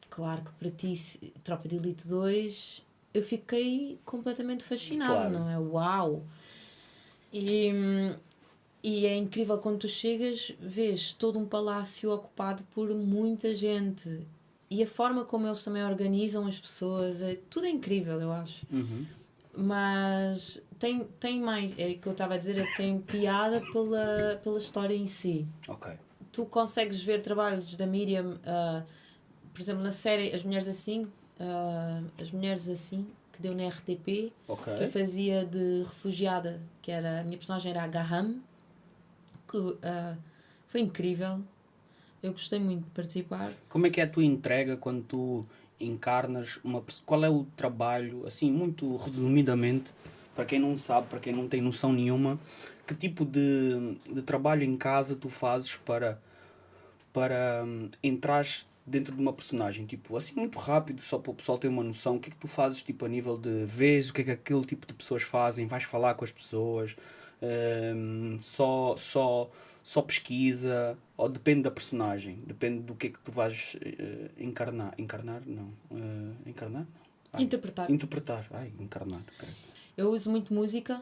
claro que para ti, Tropa de Elite 2, eu fiquei completamente fascinada, Claro. não é? Uau! E é incrível quando tu chegas, vês todo um palácio ocupado por muita gente. E a forma como eles também organizam as pessoas, tudo é incrível, eu acho. Uhum. Mas tem mais, é o que eu estava a dizer, é que tem piada pela história em si. Ok. Tu consegues ver trabalhos da Miriam, por exemplo, na série As Mulheres Assim, que deu na RTP, Ok. que eu fazia de refugiada, a minha personagem era a Gaham, que foi incrível. Eu gostei muito de participar. Como é que é a tua entrega quando tu encarnas uma pessoa? Qual é o trabalho, assim, muito resumidamente, para quem não sabe, para quem não tem noção nenhuma, que tipo de trabalho em casa tu fazes para entrares dentro de uma personagem? Tipo, assim, muito rápido, só para o pessoal ter uma noção. O que é que tu fazes, tipo, a nível de vês o que é que aquele tipo de pessoas fazem? Vais falar com as pessoas? Só pesquisa? Ou depende da personagem? Depende do que é que tu vais encarnar? Encarnar? Não. Encarnar? Não. Interpretar. Interpretar. Ai, encarnar. Ok. Eu uso muito música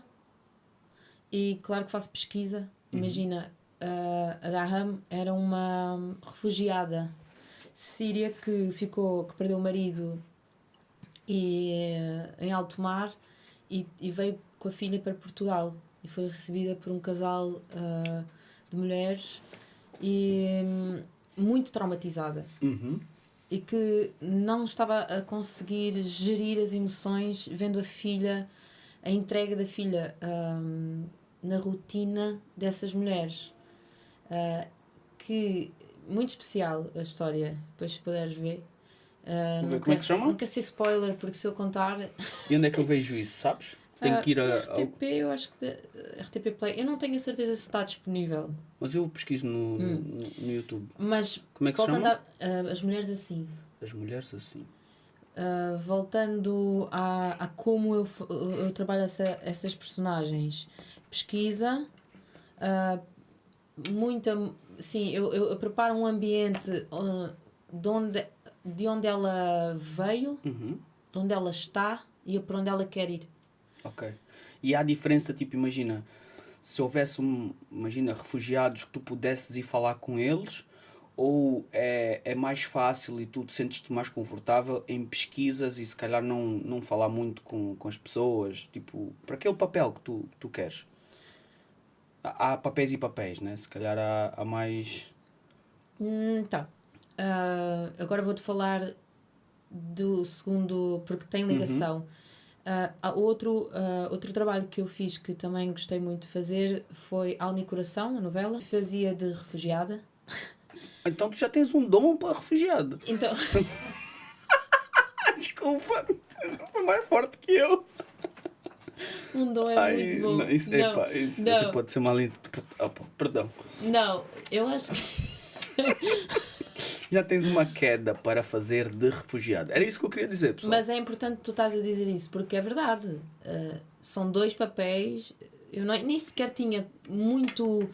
e claro que faço pesquisa. Imagina, a Gaham era uma refugiada síria que perdeu o marido em alto mar e veio com a filha para Portugal e foi recebida por um casal de mulheres e muito traumatizada. Uhum. E que não estava a conseguir gerir as emoções vendo a entrega da filha na rotina dessas mulheres. Que muito especial a história, depois se puderes ver. Como é que se chama? Não quero ser spoiler, porque se eu contar. E onde é que eu vejo isso, sabes? Tenho que ir No ao... RTP, eu acho que RTP Play. Eu não tenho a certeza se está disponível. Mas eu pesquiso no YouTube. Mas Como é que se voltando chama? As Mulheres Assim. As mulheres assim. Voltando a como eu trabalho essas personagens, pesquisa, sim, eu preparo um ambiente de onde ela veio, Uhum. de onde ela está e para onde ela quer ir. Ok. E há diferença, tipo, imagina, se houvesse, imagina, refugiados que tu pudesses ir falar com eles, ou é mais fácil e tu te sentes-te mais confortável em pesquisas e se calhar não falar muito com as pessoas, tipo, para aquele papel que tu queres? Há papéis e papéis, né? Se calhar há mais... Então, agora vou-te falar do segundo, porque tem ligação. Há outro trabalho que eu fiz que também gostei muito de fazer foi Alma e Coração, a novela. Fazia de refugiada. Então tu já tens um dom para refugiado. Então, Desculpa, foi mais forte que eu. um dom é muito bom. Não, isso, epá, isso não. até pode ser mal... Opa, perdão. Não, eu acho que... Já tens uma queda para fazer de refugiado. Era isso que eu queria dizer, pessoal. Mas é importante tu estás a dizer isso, porque é verdade. São 2 papéis. Eu nem sequer tinha muito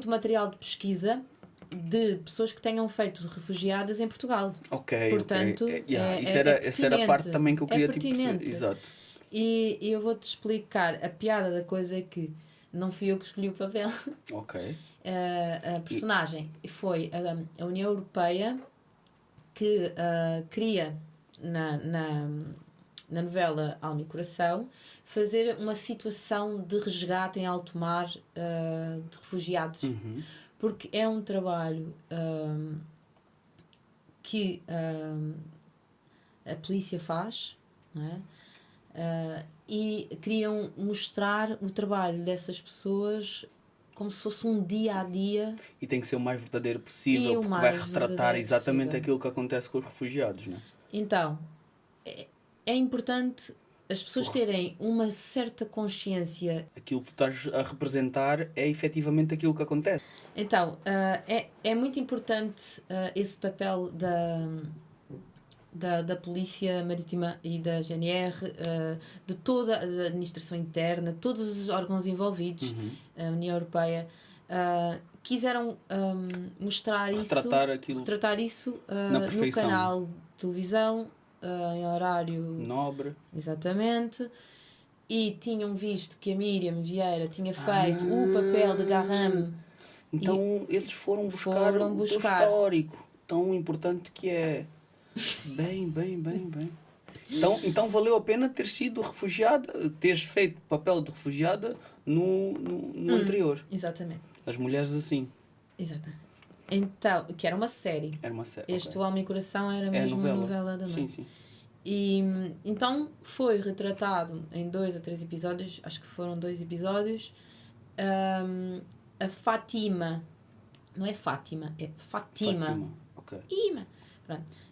material de pesquisa de pessoas que tenham feito refugiadas em Portugal. Ok, Portanto, ok. Essa é era a parte pertinente. também que eu queria É pertinente. Exato. E eu vou-te explicar. A piada da coisa é que não fui eu que escolhi o papel. Ok. A personagem foi a União Europeia que queria na novela Alma e Coração fazer uma situação de resgate em alto mar de refugiados, porque é um trabalho que a polícia faz, não é? E queriam mostrar o trabalho dessas pessoas como se fosse um dia a dia. E tem que ser o mais verdadeiro possível, E o porque vai mais retratar verdadeiro exatamente possível. aquilo que acontece com os refugiados, não é? Então, é importante as pessoas terem uma certa consciência. Aquilo que tu estás a representar é efetivamente aquilo que acontece. Então, é muito importante esse papel da Polícia Marítima e da GNR, de toda a administração interna, todos os órgãos envolvidos, a União Europeia, quiseram mostrar retratar isso no canal de televisão, em horário nobre. Exatamente. E tinham visto que a Miriam Vieira tinha feito o papel de Garrame. Então eles foram buscar o teu histórico tão importante que é. Bem. Então valeu a pena ter sido refugiada, teres feito papel de refugiada no anterior. Exatamente. As mulheres assim. Exatamente. Então, que era uma série. Era uma série. Este O Alma e Coração era mesmo uma novela também. Sim. E então foi retratado em 2 a 3 episódios, acho que foram 2 episódios, a Fátima. Não é Fátima, é Fátima. Ok. Pronto.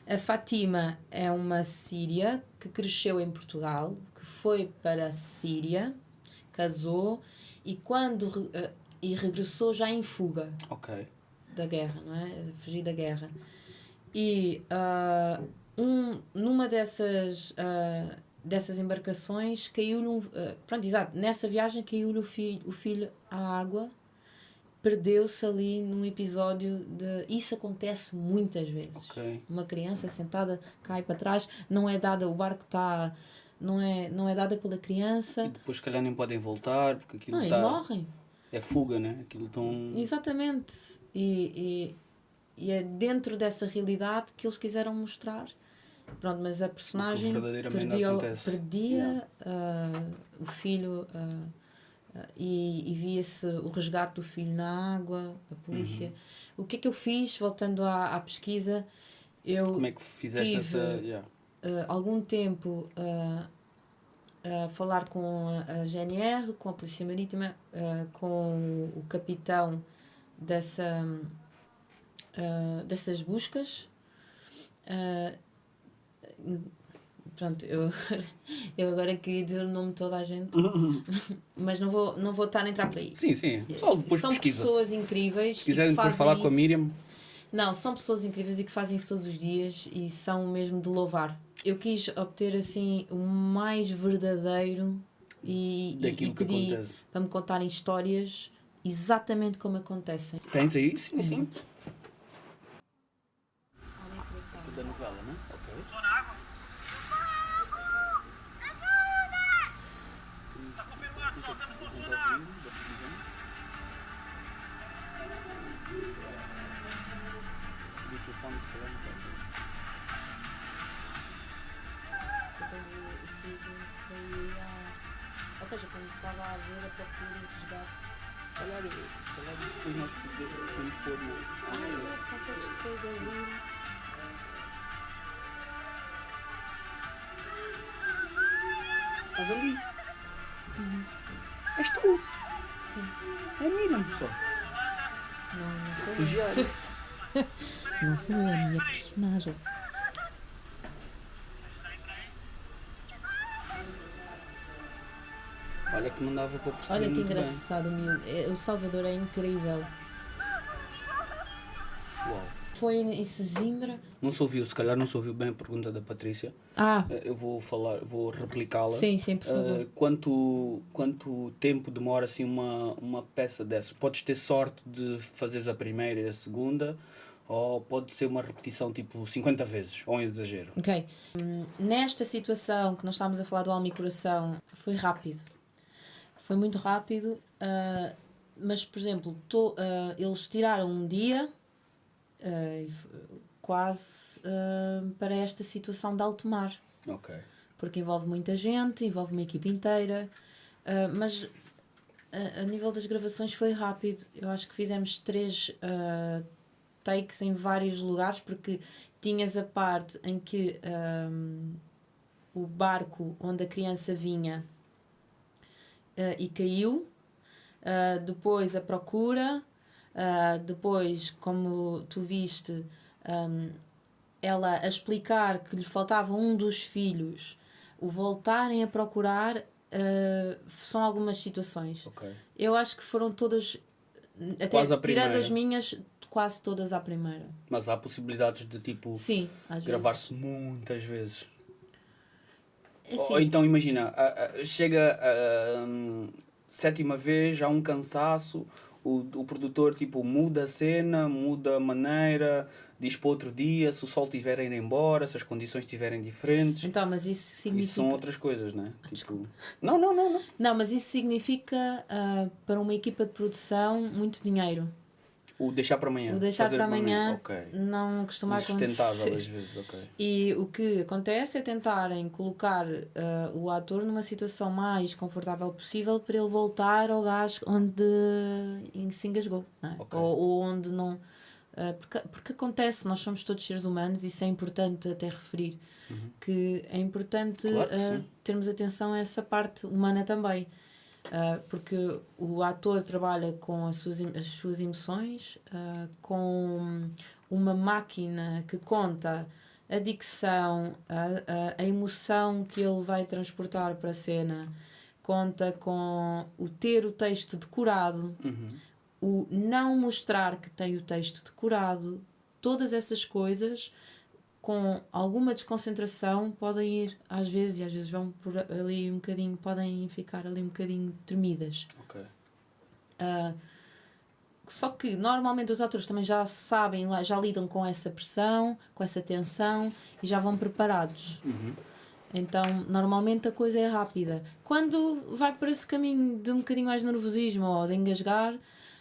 A Fátima é uma síria que cresceu em Portugal, que foi para a Síria, casou e e regressou já em fuga da guerra, não é? Fugir da guerra. E numa dessas embarcações caiu nessa viagem caiu-lhe o filho à água. Perdeu-se ali num episódio de... Isso acontece muitas vezes. Uma criança sentada cai para trás, não é dada, o barco está... Não é dada pela criança. E depois, se calhar, nem podem voltar, porque aquilo está... E morrem. É fuga, né? Aquilo tão... Exatamente. E é dentro dessa realidade que eles quiseram mostrar. Pronto, mas a personagem perdia o filho... E via-se o resgate do filho na água, a polícia. O que é que eu fiz, voltando à pesquisa? Como é que fizeste tive algum tempo a falar com a GNR, com a Polícia Marítima, com o capitão dessas buscas. Pronto, eu agora queria dizer o nome de toda a gente, mas não vou estar a entrar para isso. Sim. Só depois são pesquisa. Pessoas incríveis. Se quiserem depois falar com a Miriam. Não, são pessoas incríveis e que fazem isso todos os dias e são mesmo de louvar. Eu quis obter assim o mais verdadeiro e pedi para me contarem histórias exatamente como acontecem. Tens aí? Sim. Da novela, não é? Ok. Estou na água. Ajuda! Está a confirmar, pessoal, estamos todos na água. Ou seja, quando estava a ver a procura e resgate. Se calhar depois nós podemos pôr Exato, consegues depois abrir. Estás ali. És tu. Sim. É Miriam, pessoal. Não sou Refugiado. eu. Não sou eu, a minha personagem. Olha que não dava para perceber Olha que muito bem. engraçado, o Salvador é incrível. Uau. Foi em Sesimbra. Não se ouviu, se calhar não se ouviu bem a pergunta da Patrícia. Eu vou replicá-la. Sim, por favor. Quanto tempo demora assim uma peça dessas? Podes ter sorte de fazeres a primeira e a segunda, ou pode ser uma repetição tipo 50 vezes, ou um exagero. Ok. Nesta situação que nós estávamos a falar do Alma e Coração, foi rápido. Foi muito rápido, mas, por exemplo, eles tiraram um dia quase para esta situação de alto mar. Ok. Porque envolve muita gente, envolve uma equipe inteira, mas a nível das gravações foi rápido. Eu acho que fizemos 3 takes em vários lugares, porque tinhas a parte em que o barco onde a criança vinha e caiu, depois a procura, depois, como tu viste, ela a explicar que lhe faltava um dos filhos, o voltarem a procurar, são algumas situações. Ok. Eu acho que foram todas, até Quase a tirando primeira. as minhas, quase todas à primeira. Mas há possibilidades de tipo Sim, às gravar-se muitas vezes. vezes. Ou então imagina, chega a 7ª vez, há um cansaço, o produtor tipo muda a cena, muda a maneira, diz para outro dia, se o sol estiver a ir embora, se as condições estiverem diferentes. Então, mas isso significa... Isso são outras coisas, não é? Desculpa. Não. Não, mas isso significa para uma equipa de produção muito dinheiro. O deixar para amanhã. O deixar Fazer para amanhã Ok. não costuma Insustentável acontecer. às vezes, ok. E o que acontece é tentarem colocar o ator numa situação mais confortável possível para ele voltar ao gás onde se engasgou, não é? Ok. Ou onde não... porque acontece, nós somos todos seres humanos, isso é importante até referir, que é importante Claro que sim. termos atenção a essa parte humana também. Porque o ator trabalha com as suas emoções, com uma máquina que conta a dicção, a emoção que ele vai transportar para a cena, conta com o ter o texto decorado, o não mostrar que tem o texto decorado. Todas essas coisas, com alguma desconcentração, podem ir às vezes, e às vezes vão por ali um bocadinho, podem ficar ali um bocadinho tremidas. Ok. Só que normalmente os atores também já sabem, já lidam com essa pressão, com essa tensão e já vão preparados. Então normalmente a coisa é rápida. Quando vai por esse caminho de um bocadinho mais de nervosismo ou de engasgar,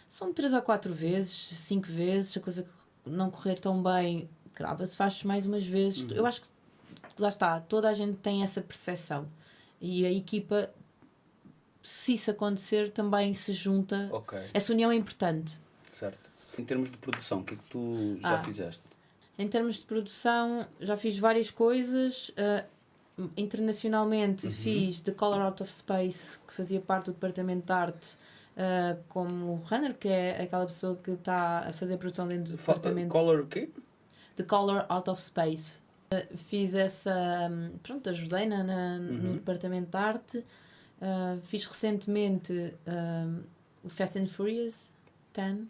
são 3 ou 4 vezes, 5 vezes, a coisa não correr tão bem, grava-se, faz mais umas vezes. Eu acho que lá está, toda a gente tem essa percepção e a equipa, se isso acontecer, também se junta. Ok. Essa união é importante. Certo. Em termos de produção, o que é que tu já fizeste? Em termos de produção, já fiz várias coisas. Internacionalmente fiz The Color Out of Space, que fazia parte do departamento de arte, como runner, que é aquela pessoa que está a fazer a produção dentro do departamento. Color o quê? The Color Out of Space. Fiz essa... Pronto, ajudei no departamento de arte. Fiz recentemente o Fast and Furious 10.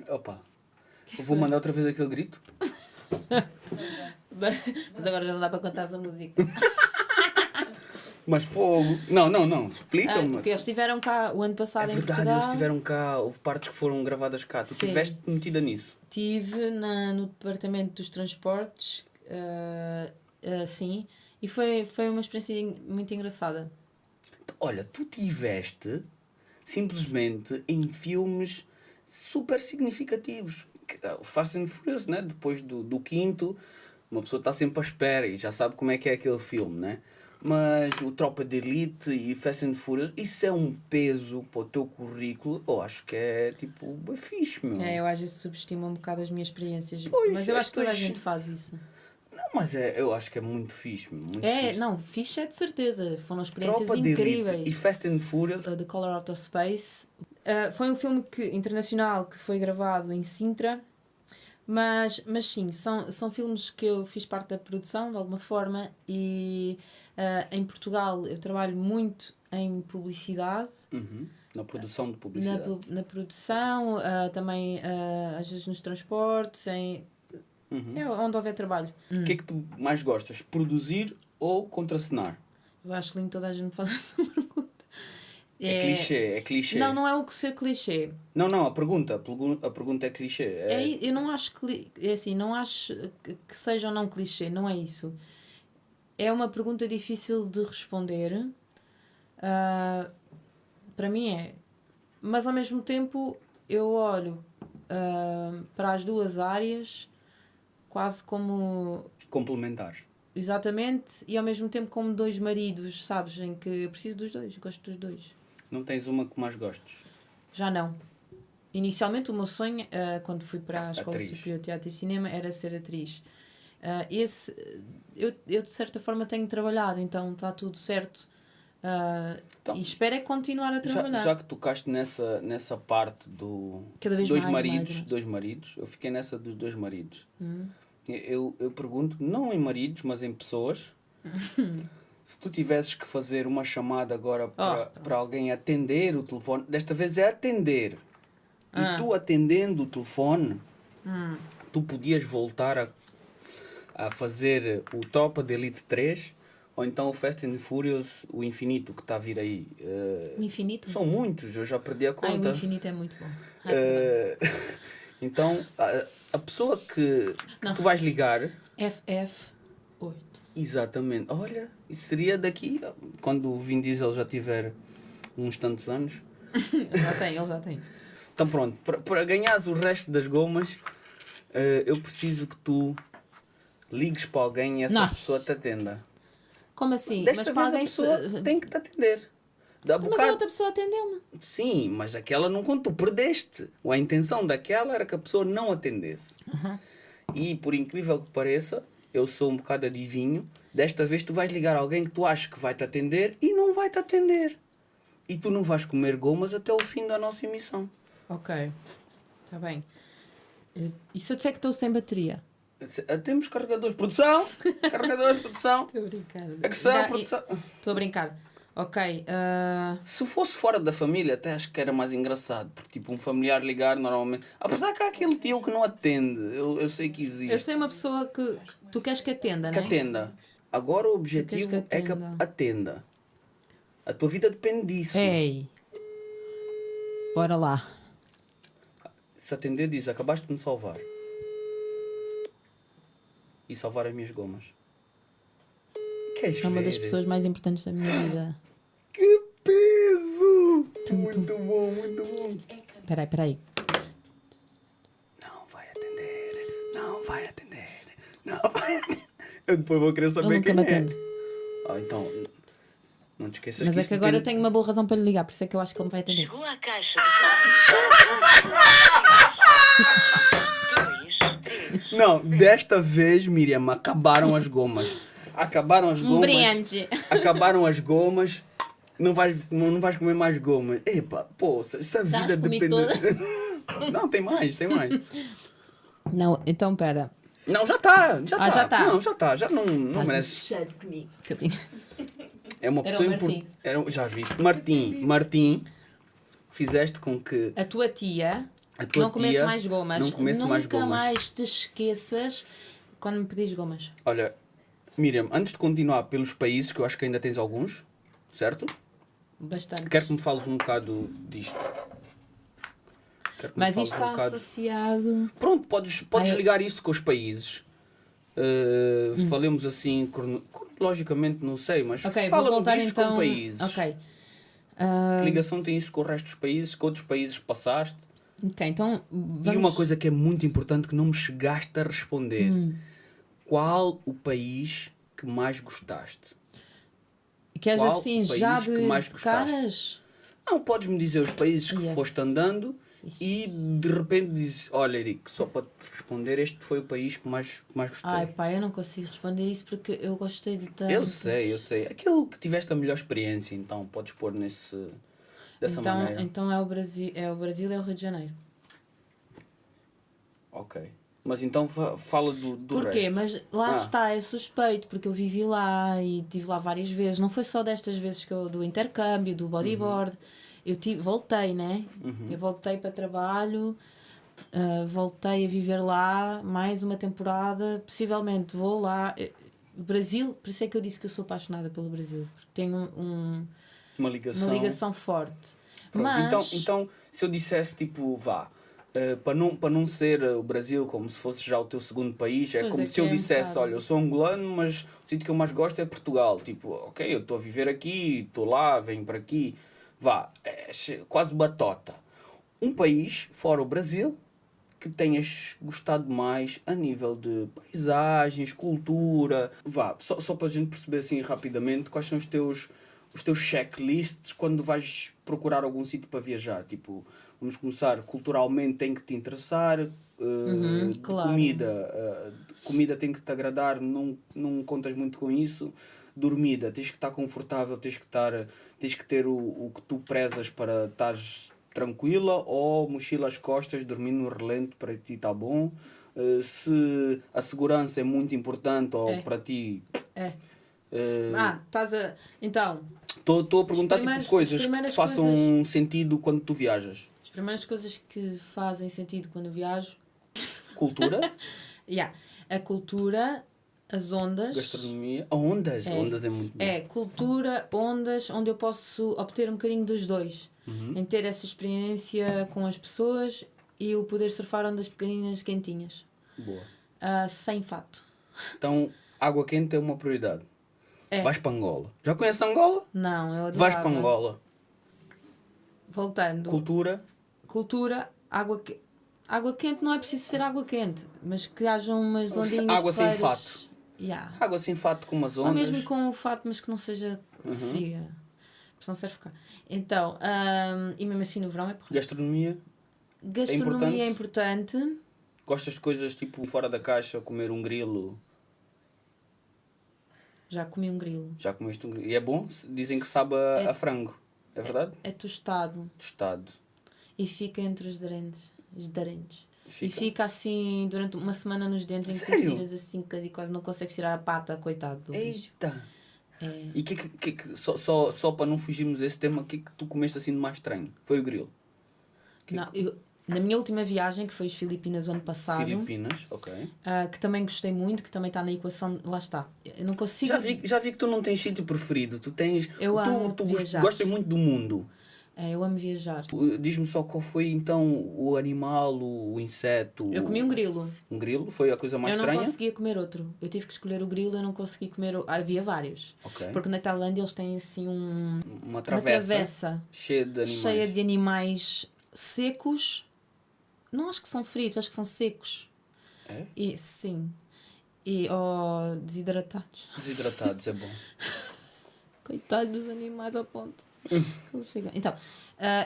Opa, eu vou mandar outra vez aquele grito. Mas agora já não dá para contar a música. Mas fogo. Não, explica-me. Porque eles estiveram cá o ano passado É em verdade, Portugal. eles estiveram cá, houve partes que foram gravadas cá. Tu Sim. estiveste metida nisso? Estive no departamento dos transportes, sim, e foi uma experiência muito engraçada. Olha, tu estiveste simplesmente em filmes super significativos. O Fast and Furious, né? Depois do 5º, uma pessoa está sempre à espera e já sabe como é que é aquele filme, né? mas o Tropa de Elite e Fast and Furious, isso é um peso para o teu currículo. Eu acho que é tipo bem fixe, meu. Eu às vezes subestimo um bocado as minhas experiências, Pois, mas eu acho que toda a estas- gente faz isso. Não, mas eu acho que é muito fixe, meu. Muito É, fixe. não, fixe é de certeza. Foram experiências Tropa de Elite incríveis. e Fast and Furious. The Color Out of Space. Foi um filme internacional que foi gravado em Sintra, mas sim, são filmes que eu fiz parte da produção de alguma forma e em Portugal eu trabalho muito em publicidade. Uhum. Na produção de publicidade. Na produção, também às vezes nos transportes, é onde houver trabalho. O que é que tu mais gostas? Produzir ou contracenar? Eu acho lindo toda a gente me faz essa pergunta. É clichê. Não é o que ser clichê. Não, a pergunta é clichê. Eu não acho que. É assim, não acho que seja ou não clichê, não é isso. É uma pergunta difícil de responder. Para mim é. Mas ao mesmo tempo eu olho para as duas áreas quase como. Complementares. Exatamente, e ao mesmo tempo como dois maridos, sabes? Em que eu preciso dos dois, gosto dos dois. Não tens uma que mais gostes? Já não. Inicialmente o meu sonho, quando fui para a Escola Atriz. Superior de Teatro e Cinema, era ser atriz. Eu de certa forma tenho trabalhado, então está tudo certo. Então, E espero é continuar a trabalhar. Já que tocaste nessa parte do Cada vez dois mais, maridos, mais. dois maridos, eu fiquei nessa dos dois maridos. Eu pergunto, não em maridos, mas em pessoas, se tu tivesses que fazer uma chamada agora para alguém atender o telefone, desta vez é atender, e tu atendendo o telefone, tu podias voltar a fazer o Tropa de Elite 3, ou então o Fast and Furious, o Infinito, que está a vir aí. O Infinito? São muitos, eu já perdi a conta. O Infinito é muito bom. Então, a pessoa que tu vais ligar... FF8. Exatamente. Olha, isso seria daqui, quando o Vin Diesel já tiver uns tantos anos. Ele já tem. Então pronto, para ganhares o resto das gomas, eu preciso que tu ligues para alguém e essa pessoa te atenda. Como assim? Desta Mas vez para alguém a pessoa tem que te atender. Mas a outra pessoa atendeu-me. Sim, mas aquela não conta, tu perdeste. A intenção daquela era que a pessoa não atendesse. E por incrível que pareça, eu sou um bocado adivinho, desta vez tu vais ligar a alguém que tu achas que vai te atender e não vai te atender. E tu não vais comer gomas até o fim da nossa emissão. Ok, está bem. E se eu disser que estou sem bateria? Temos carregadores. Produção! Carregadores, produção! Estou a brincar. Aqueção, produção. Estou a brincar. Ok. Se fosse fora da família, até acho que era mais engraçado. Porque, tipo, um familiar ligar normalmente... Apesar que há aquele tio que não atende. Eu sei que existe. Eu sei uma pessoa que tu queres que atenda, Que não é? atenda. Agora o objetivo que é que atenda. atenda. A tua vida depende disso. Ei. Bora lá. Se atender, diz, acabaste de me salvar. E salvar as minhas gomas. Queres É uma ver? das pessoas mais importantes da minha vida. Que peso! Muito bom, muito bom. Espera aí. Não vai atender. Não vai atender. Não vai atender. Eu depois vou querer saber Ele nunca quem me é. atende. Então, não te esqueças Mas que é isso que agora eu depende- tenho uma boa razão para lhe ligar, por isso é que eu acho que ele me vai atender. Chegou à caixa de Não, desta vez, Miriam, acabaram as gomas. Acabaram as gomas. brinde. Acabaram as gomas. Não vais comer mais gomas. Epa, pô, se a vida comi depende... todas. Não, tem mais. Não, então pera. Não, já está. já tá. Não, já está. Já não Estás merece. chato comigo. Estou a brincar. É uma Era pessoa o Martim. importante. Já viste. Martim, fizeste com que A tua tia a tua não comece tia mais gomas. não comesse Nunca mais gomas. mais te esqueças quando me pedis gomas. Olha, Miriam, antes de continuar pelos países, que eu acho que ainda tens alguns, certo? Bastante. Quero que me fales um bocado disto. Quero que me Mas fales isto um está bocado. associado. Pronto, podes eu- ligar isso com os países. Falemos assim, cronologicamente, não sei, mas Ok, vou fala-me voltar disso então. com países. Ok. Que ligação tem isso com o resto dos países? Que outros países passaste? Ok, então vamos... E uma coisa que é muito importante que não me chegaste a responder. Qual o país que mais gostaste? Queres Qual assim, o país já que mais de gostaste? caras? Não, podes-me dizer os países que Yeah. foste andando e Ixi. de repente dizes, olha Eric, só para te responder, este foi o país que mais gostei. Ai pá, eu não consigo responder isso porque eu gostei de tantos. Eu sei. Aquele que tiveste a melhor experiência, então podes pôr dessa maneira. Então é o Brasil e é o Rio de Janeiro. Ok. Mas então fala do Porquê? resto. Mas lá Ah. está, é suspeito, porque eu vivi lá e estive lá várias vezes. Não foi só destas vezes que eu do intercâmbio, do bodyboard. Voltei, né? Eu voltei para trabalho, voltei a viver lá mais uma temporada. Possivelmente vou lá. O Brasil, por isso é que eu disse que eu sou apaixonada pelo Brasil, porque tenho Uma ligação. uma ligação forte. Pronto, Mas então, se eu dissesse tipo, para não ser o Brasil como se fosse já o teu segundo país, é Pois como é se que eu é um dissesse, bocado. olha, eu sou angolano, mas o sítio que eu mais gosto é Portugal. Tipo, ok, eu estou a viver aqui, estou lá, venho para aqui. Quase batota. Um país, fora o Brasil, que tenhas gostado mais a nível de paisagens, cultura. Só para a gente perceber assim rapidamente quais são os teus checklists quando vais procurar algum sítio para viajar. Tipo, vamos começar culturalmente, tem que te interessar. De claro. comida tem que te agradar, não contas muito com isso. Dormida, tens que estar confortável, tens que ter o que tu prezas para estares tranquila, ou mochila às costas, dormir no relento para ti está bom. Se a segurança é muito importante ou É. para ti. É. Estás a. Então, Estou a perguntar primeiros- tipo coisas as que primeiras te façam coisas- sentido quando tu viajas. as primeiras coisas que fazem sentido quando eu viajo. Cultura, A cultura, as ondas. gastronomia, ondas. Ondas é muito bom. É, cultura, ondas, onde eu posso obter um bocadinho dos dois. Em ter essa experiência com as pessoas e o poder surfar ondas pequeninas, quentinhas. Boa. Sem fato. Então, água quente é uma prioridade. É. Vais para Angola. Já conheces Angola? Não, eu adorava. Vais para Angola. Voltando. Cultura, água quente não é preciso ser água quente, mas que haja umas ondinhas Água sem porreiras. fato. Yeah. Água sem fato com umas Ou ondas. mesmo com o fato, mas que não seja fria. Porque não serve cá. Então, e mesmo assim no verão é porra. Gastronomia. Gastronomia é importante. Gostas de coisas tipo fora da caixa, comer um grilo? Já comi um grilo. Já comeste um grilo? E é bom? Dizem que sabe a frango. É verdade? É tostado. Tostado. E fica entre os dentes. E Fica. fica assim durante uma semana nos dentes em que tu Sério? tiras assim e quase não consegues tirar a pata, coitado do bicho. Eita! É. E só para não fugirmos desse tema, o que é que tu comeste assim de mais estranho? Foi o grilo? Não, na minha última viagem, que foi as Filipinas o ano passado, Filipinas, ok. que também gostei muito, que também está na equação, lá está. Eu não consigo. Já vi que tu não tens sítio preferido. Tu tens. Eu amo viajar. Gostas muito do mundo. Eu amo viajar. Diz-me só qual foi então o animal, o inseto. Eu comi um grilo. Um grilo? Foi a coisa mais Eu não estranha? conseguia comer outro. Eu tive que escolher o grilo, eu não consegui comer. Havia vários. Ok. Porque na Tailândia eles têm assim Uma uma travessa, travessa cheia de animais. cheia de animais secos. Não acho que são fritos, acho que são secos. É? E, sim. Desidratados. Desidratados, é bom. Coitados dos animais ao ponto. Eles chegam. Então,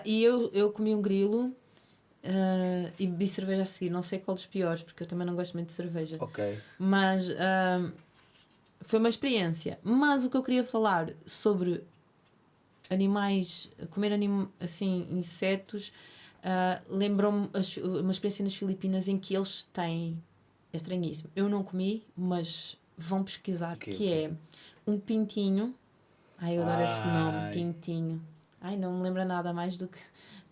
e eu comi um grilo e bebi cerveja a seguir. Não sei qual dos piores, porque eu também não gosto muito de cerveja. Ok. Mas foi uma experiência. Mas o que eu queria falar sobre animais, comer assim, insetos, lembram-me uma experiência nas Filipinas em que eles têm, é estranhíssimo, eu não comi, mas vão pesquisar, que é um pintinho. Ai, eu adoro este nome, pintinho. Ai, não me lembra nada mais do que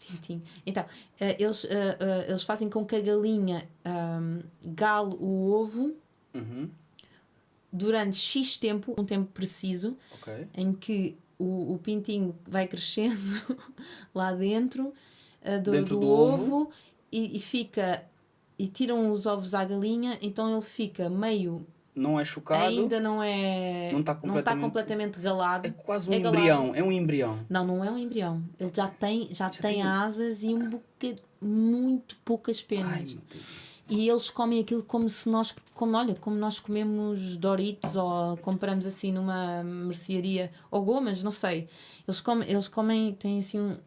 pintinho. Então, eles fazem com que a galinha gale o ovo durante X tempo, um tempo preciso, em que o pintinho vai crescendo lá dentro, do ovo e fica... E tiram os ovos à galinha, então ele fica meio... Não é chocado. Ainda não é... Não está completamente galado. É quase um galado. embrião. É um embrião. Não é um embrião. Ele já tem asas e um bocado, muito poucas penas. Ai, meu Deus. E eles comem aquilo como se nós, como nós comemos Doritos ou compramos assim numa mercearia, ou gomas, não sei. Eles comem, têm assim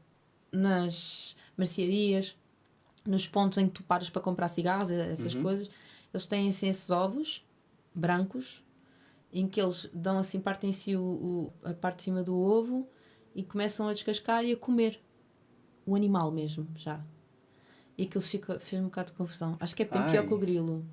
nas mercearias, nos pontos em que tu paras para comprar cigarros, essas coisas, eles têm assim esses ovos brancos, em que eles dão assim, partem-se a parte de cima do ovo e começam a descascar e a comer o animal mesmo, já. E aquilo fez um bocado de confusão. Acho que é bem pior que o grilo.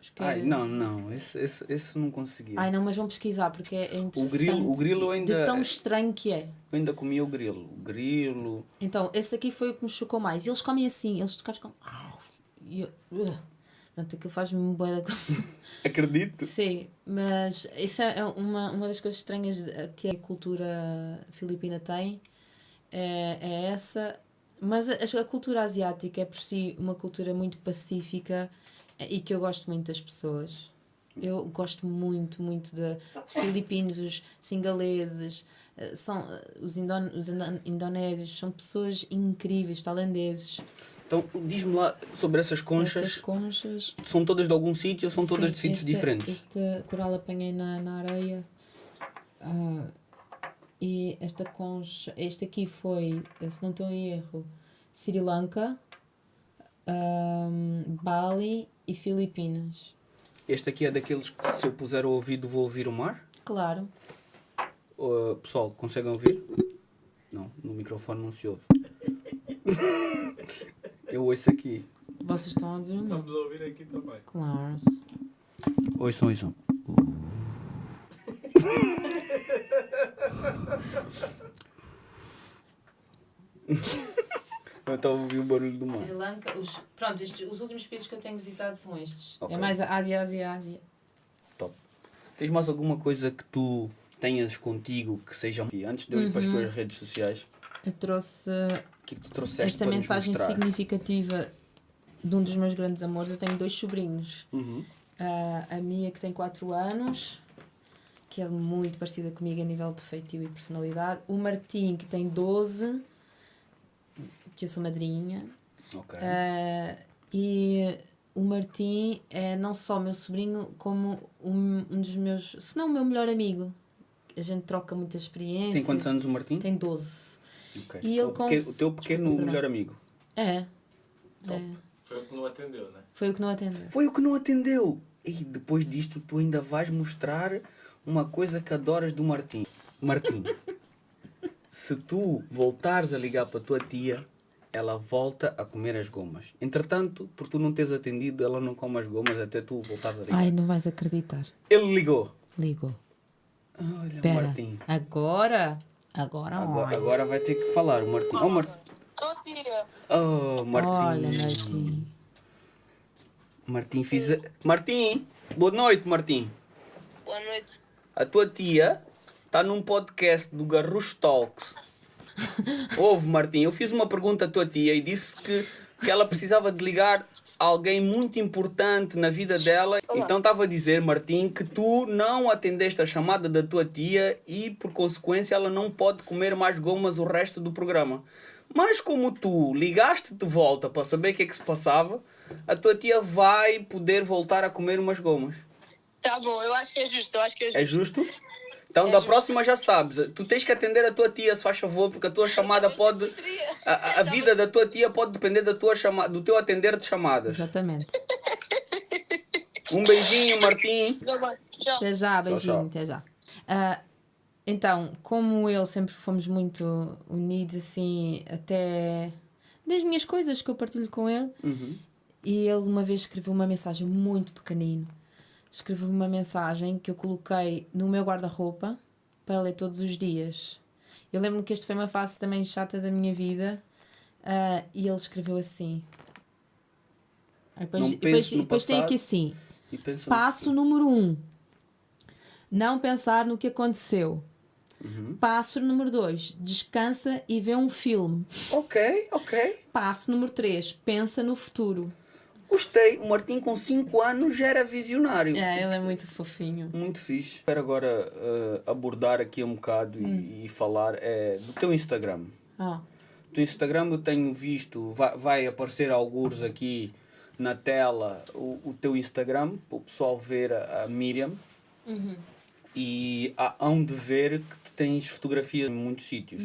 Acho que Não. Esse não consegui. Não, mas vão pesquisar porque é interessante. O grilo ainda... De tão estranho que é. Eu ainda comia o grilo. O grilo... Então, esse aqui foi o que me chocou mais. Eles comem assim, eles descascam... Pronto, aquilo faz-me uma boa confusão. Acredito. Sim, mas isso é uma das coisas estranhas que a cultura filipina tem. É essa... Mas a cultura asiática é por si uma cultura muito pacífica e que eu gosto muito das pessoas. Eu gosto muito de filipinos, os singaleses, os indonésios, são pessoas incríveis, tailandeses. Então, diz-me lá sobre essas conchas. Estas conchas... São todas de algum sítio ou são todas de Sim, sítios diferentes? Este coral apanhei na areia. E esta concha... Este aqui foi, se não estou em erro, Sri Lanka, Bali e Filipinas. Este aqui é daqueles que, se eu puser o ouvido, vou ouvir o mar? Claro. Pessoal, conseguem ouvir? Não, no microfone não se ouve. Eu ouço aqui. Vocês estão a ouvir o meu? Estamos a ouvir aqui também. Claro. Ouçam. Eu estava a ouvir o barulho do mar. Sri Lanka, os últimos países que eu tenho visitado são estes. Okay. É mais a Ásia. Top. Tens mais alguma coisa que tu tenhas contigo que seja... Antes de eu ir para as tuas redes sociais, Eu trouxe o que é que tu trouxeste esta para nos mensagem mostrar? significativa de um dos meus grandes amores. Eu tenho 2 sobrinhos. Uhum. A Mia, que tem 4 anos, que é muito parecida comigo a nível de feitio e personalidade. O Martim, que tem 12, que eu sou madrinha. Ok. E o Martim é não só meu sobrinho, como um dos meus, se não o meu melhor amigo. A gente troca muitas experiências. Tem quantos anos o Martim? Tem 12. Okay. E ele o teu pequeno Desculpa, melhor amigo. É. Foi o que não atendeu, né? Foi o que não atendeu. Foi o que não atendeu. E depois disto tu ainda vais mostrar uma coisa que adoras do Martim. Martim, se tu voltares a ligar para a tua tia, ela volta a comer as gomas. Entretanto, por tu não teres atendido, ela não come as gomas até tu voltares a ligar. Ai, não vais acreditar. Ele ligou. Ligou. Olha, Pera, Martim. Agora, Agora vai ter que falar o Martim. Oh, Martim. Tô, tia. Oh, Martim. Olha, Martim. Martim, Martim, boa noite, Martim. Boa noite. A tua tia está num podcast do Garrucho Talks. Ouve, Martim, eu fiz uma pergunta à tua tia e disse que ela precisava de ligar a alguém muito importante na vida dela. Então estava a dizer, Martim, que tu não atendeste a chamada da tua tia e, por consequência, ela não pode comer mais gomas o resto do programa. Mas como tu ligaste de volta para saber o que é que se passava, a tua tia vai poder voltar a comer umas gomas. Tá bom, eu acho que é justo, É justo? Então, da próxima já sabes. Tu tens que atender a tua tia, se faz favor, porque a tua chamada pode... A vida da tua tia pode depender da tua chamada, do teu atender de chamadas. Exatamente. Um beijinho, Martim. Tchau. Até já, beijinho, tchau. até já. Então, como ele sempre fomos muito unidos, assim, até das minhas coisas que eu partilho com ele, e ele uma vez escreveu uma mensagem muito pequenino. Escreveu uma mensagem que eu coloquei no meu guarda-roupa para ler todos os dias. Eu lembro-me que esta foi uma fase também chata da minha vida, e ele escreveu assim. Depois tem aqui assim. Passo número 1. Não pensar no que aconteceu. Passo número 2. Descansa e vê um filme. Ok. Passo número 3. Pensa no futuro. Gostei. O Martim com 5 anos já era visionário. Ele é muito fofinho. Muito fixe. Quero agora abordar aqui um bocado e falar do teu Instagram. Do Instagram eu tenho visto, vai aparecer alguns aqui na tela o teu Instagram, para o pessoal ver a Miriam. E hão de ver que tu tens fotografias em muitos sítios.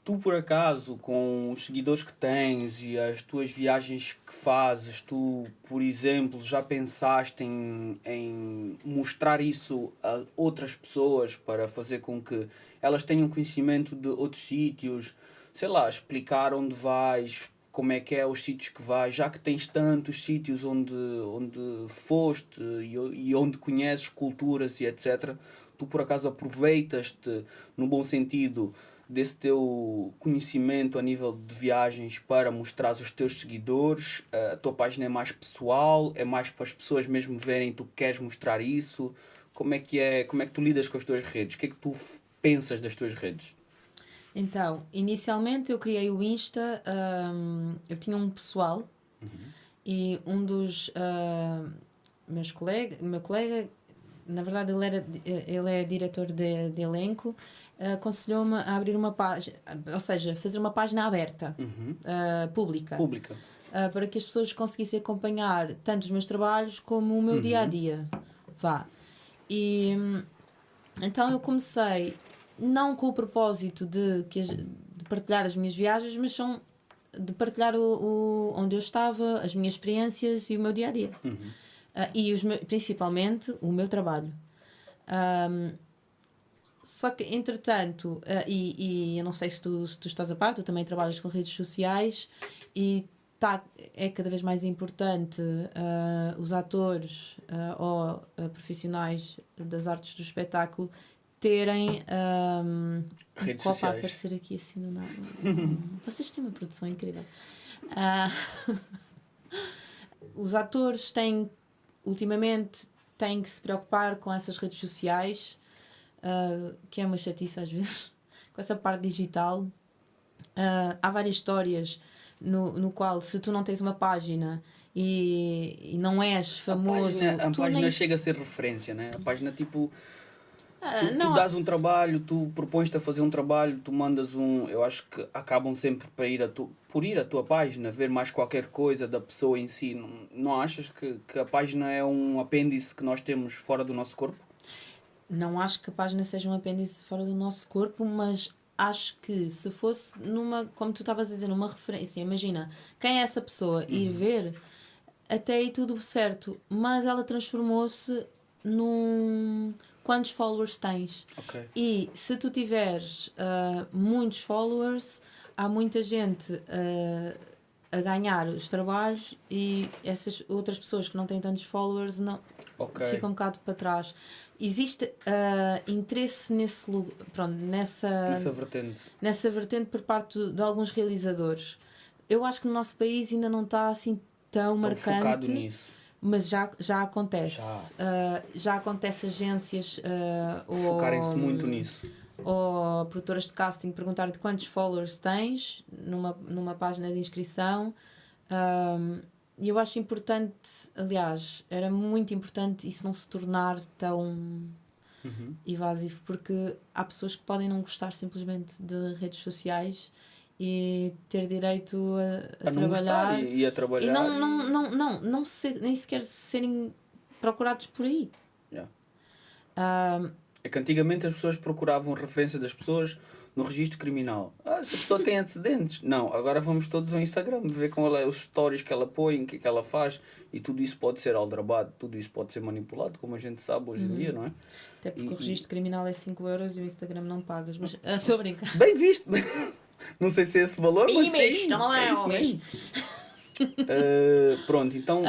Tu, por acaso, com os seguidores que tens e as tuas viagens que fazes, tu, por exemplo, já pensaste em mostrar isso a outras pessoas para fazer com que elas tenham conhecimento de outros sítios? Sei lá, explicar onde vais, como é que é os sítios que vais, já que tens tantos sítios onde foste e onde conheces culturas e etc. Tu, por acaso, aproveitas-te, no bom sentido, desse teu conhecimento a nível de viagens para mostrar aos teus seguidores? A tua página é mais pessoal? É mais para as pessoas mesmo verem tu queres mostrar isso? Como é que tu lidas com as tuas redes? O que é que tu pensas das tuas redes? Então, inicialmente eu criei o Insta, eu tinha um pessoal e um dos meu colega, na verdade ele é diretor de elenco, aconselhou-me a abrir uma página, ou seja, fazer uma página aberta, pública. Para que as pessoas conseguissem acompanhar tanto os meus trabalhos como o meu dia-a-dia. E então eu comecei, não com o propósito de partilhar as minhas viagens, mas de partilhar onde eu estava, as minhas experiências e o meu dia-a-dia. E principalmente o meu trabalho. Só que, entretanto, e eu não sei se tu estás a par, tu também trabalhas com redes sociais e é cada vez mais importante os atores ou profissionais das artes do espetáculo terem redes qual sociais. vai aparecer aqui assim do nada. Vocês têm uma produção incrível. Os atores ultimamente têm que se preocupar com essas redes sociais, que é uma chatice às vezes, com essa parte digital. Há várias histórias no qual, se tu não tens uma página e não és famoso... A página chega a ser referência, né? A página tipo... Tu dás um trabalho, tu propões-te a fazer um trabalho, tu mandas eu acho que acabam sempre por ir à tua página, ver mais qualquer coisa da pessoa em si. Não achas que a página é um apêndice que nós temos fora do nosso corpo? Não acho que a página seja um apêndice fora do nosso corpo, mas acho que se fosse como tu estavas a dizer, numa referência, imagina, quem é essa pessoa, ir ver, até aí tudo certo, mas ela transformou-se num... Quantos followers tens? Okay. E se tu tiveres muitos followers, há muita gente a ganhar os trabalhos e essas outras pessoas que não têm tantos followers ficam um bocado para trás. Existe interesse nessa vertente por parte de alguns realizadores. Eu acho que no nosso país ainda não está assim tão marcante. Focado nisso. Mas já acontece. Já acontece agências focarem-se muito nisso. Ou produtoras de casting perguntar-te quantos followers tens numa página de inscrição. E eu acho importante, aliás, era muito importante isso não se tornar tão invasivo, porque há pessoas que podem não gostar simplesmente de redes sociais e ter direito a trabalhar e a trabalhar e nem sequer serem procurados por aí. É que antigamente as pessoas procuravam referência das pessoas no registro criminal. Se a pessoa tem antecedentes. Não, agora vamos todos ao Instagram ver os stories que ela põe, o que é que ela faz, e tudo isso pode ser aldrabado, tudo isso pode ser manipulado, como a gente sabe hoje em dia, não é? Até porque o registro criminal é 5€ e o Instagram não pagas, mas estou a brincar. Bem visto! Não sei se é esse valor, mas sim, é isso mesmo. Pronto, então...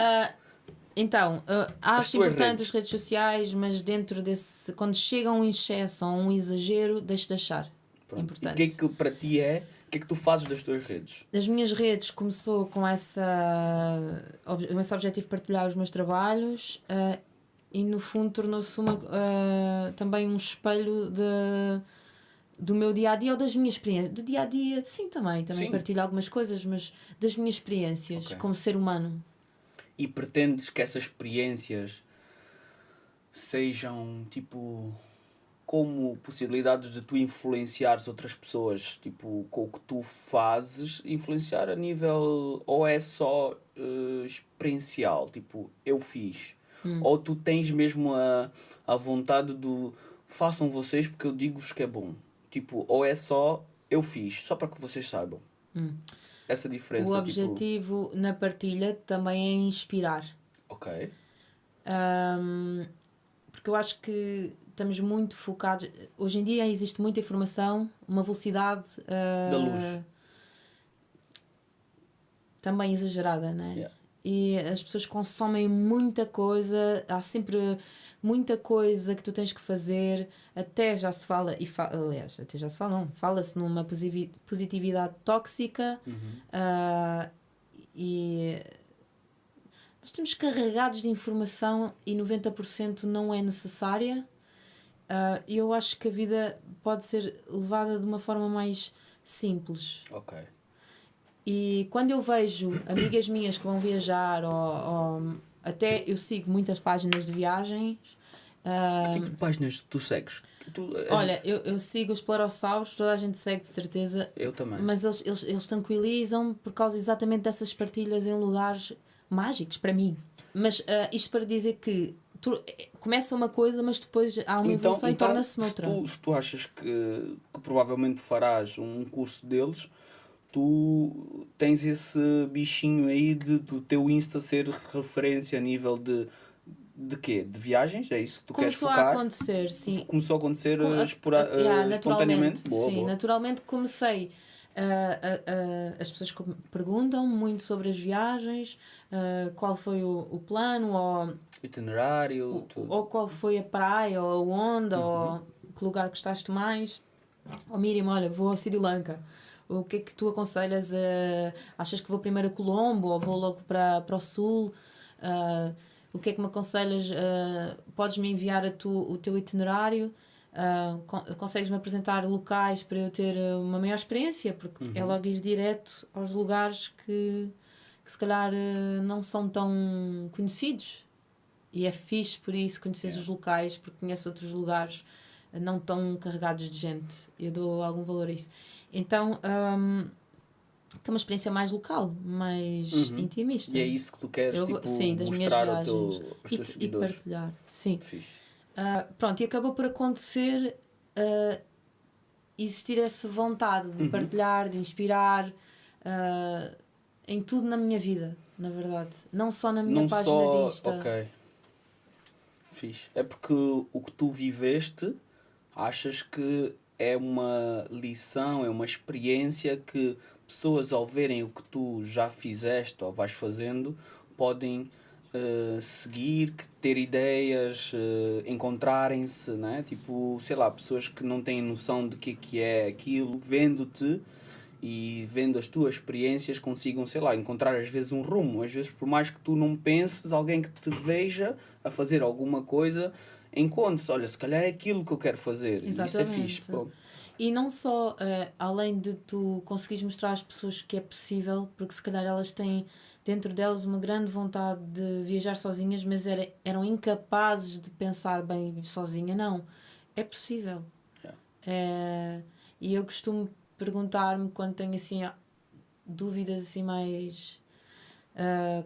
Então, acho importante as redes sociais, mas dentro desse... Quando chega a um excesso ou um exagero, deixe de achar. Pronto. Importante. E o que é que para ti é? O que é que tu fazes das tuas redes? As minhas redes começou com esse objetivo de partilhar os meus trabalhos e no fundo tornou-se também um espelho do meu dia-a-dia ou das minhas experiências. Do dia-a-dia, sim, também partilho algumas coisas, mas das minhas experiências como ser humano. E pretendes que essas experiências sejam tipo como possibilidades de tu influenciares outras pessoas, tipo, com o que tu fazes, influenciar a nível, ou é só experiencial, tipo, eu fiz, ou tu tens mesmo a vontade do façam vocês porque eu digo-vos que é bom, tipo, ou é só eu fiz, só para que vocês saibam. Essa diferença, O objetivo na partilha também é inspirar. Ok. Porque eu acho que estamos muito focados. Hoje em dia existe muita informação, uma velocidade Da luz. também exagerada, né? Yeah. E as pessoas consomem muita coisa, há sempre muita coisa que tu tens que fazer, até já se fala, aliás, até já se fala, não, fala-se numa positividade tóxica, e nós estamos carregados de informação e 90% não é necessária. E eu acho que a vida pode ser levada de uma forma mais simples. Ok. E quando eu vejo amigas minhas que vão viajar, ou até eu sigo muitas páginas de viagens. Que tipo de páginas tu segues? Olha, eu sigo os Pleurossauros, toda a gente segue de certeza. Eu também. Mas eles tranquilizam por causa exatamente dessas partilhas em lugares mágicos, para mim. Mas isto para dizer que começa uma coisa, mas depois há uma evolução e torna-se noutra. Se tu achas que provavelmente farás um curso deles, tu tens esse bichinho aí do teu Insta ser referência a nível de quê? De viagens? É isso que tu queres focar? Começou a acontecer, sim. Começou a acontecer espontaneamente. Boa, sim, boa. naturalmente comecei. As pessoas perguntam muito sobre as viagens, qual foi o plano, ou itinerário, tudo. ou qual foi a praia, ou onde, ou que lugar gostaste mais. Ou Miriam, olha, vou a Sri Lanka. O que é que tu aconselhas? Achas que vou primeiro a Colombo ou vou logo para o sul? O que é que me aconselhas? Podes-me enviar o teu itinerário? Consegues-me apresentar locais para eu ter uma maior experiência? Porque é logo ir direto aos lugares que se calhar não são tão conhecidos. E é fixe por isso conheces os locais, porque conheces outros lugares não tão carregados de gente. Eu dou algum valor a isso. Então, tem uma experiência mais local, mais intimista. E é isso que tu queres, sim, das minhas mostrar viagens. aos teus seguidores. E partilhar, sim. Fixe. Pronto, e acabou por acontecer existir essa vontade de partilhar, de inspirar em tudo na minha vida, na verdade. Não só na minha página de Insta. Ok. Fixe. É porque o que tu viveste, achas que é uma lição, é uma experiência que pessoas ao verem o que tu já fizeste ou vais fazendo, podem seguir, ter ideias, encontrarem-se, né? Tipo, sei lá, pessoas que não têm noção de que é aquilo, vendo-te e vendo as tuas experiências, consigam, sei lá, encontrar às vezes um rumo. Às vezes, por mais que tu não penses, alguém que te veja a fazer alguma coisa, encontre-se, olha, se calhar é aquilo que eu quero fazer. Exatamente. Isso é fixe. Pronto. E não só, além de tu conseguires mostrar às pessoas que é possível, porque se calhar elas têm dentro delas uma grande vontade de viajar sozinhas, mas eram incapazes de pensar bem sozinha. Não, é possível. E eu costumo perguntar-me quando tenho assim dúvidas assim mais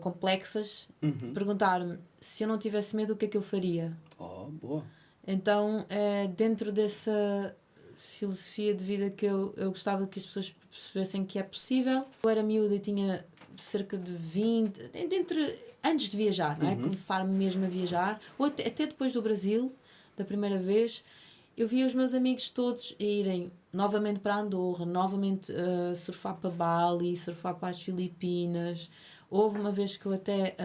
complexas, perguntar-me se eu não tivesse medo, o que é que eu faria? Boa. Então, dentro dessa filosofia de vida que eu gostava que as pessoas percebessem que é possível. Eu era miúda e tinha cerca de 20, antes de viajar, não é? Começar mesmo a viajar, ou até depois do Brasil, da primeira vez, eu via os meus amigos todos a irem novamente para Andorra, novamente surfar para Bali, surfar para as Filipinas. Houve uma vez que eu até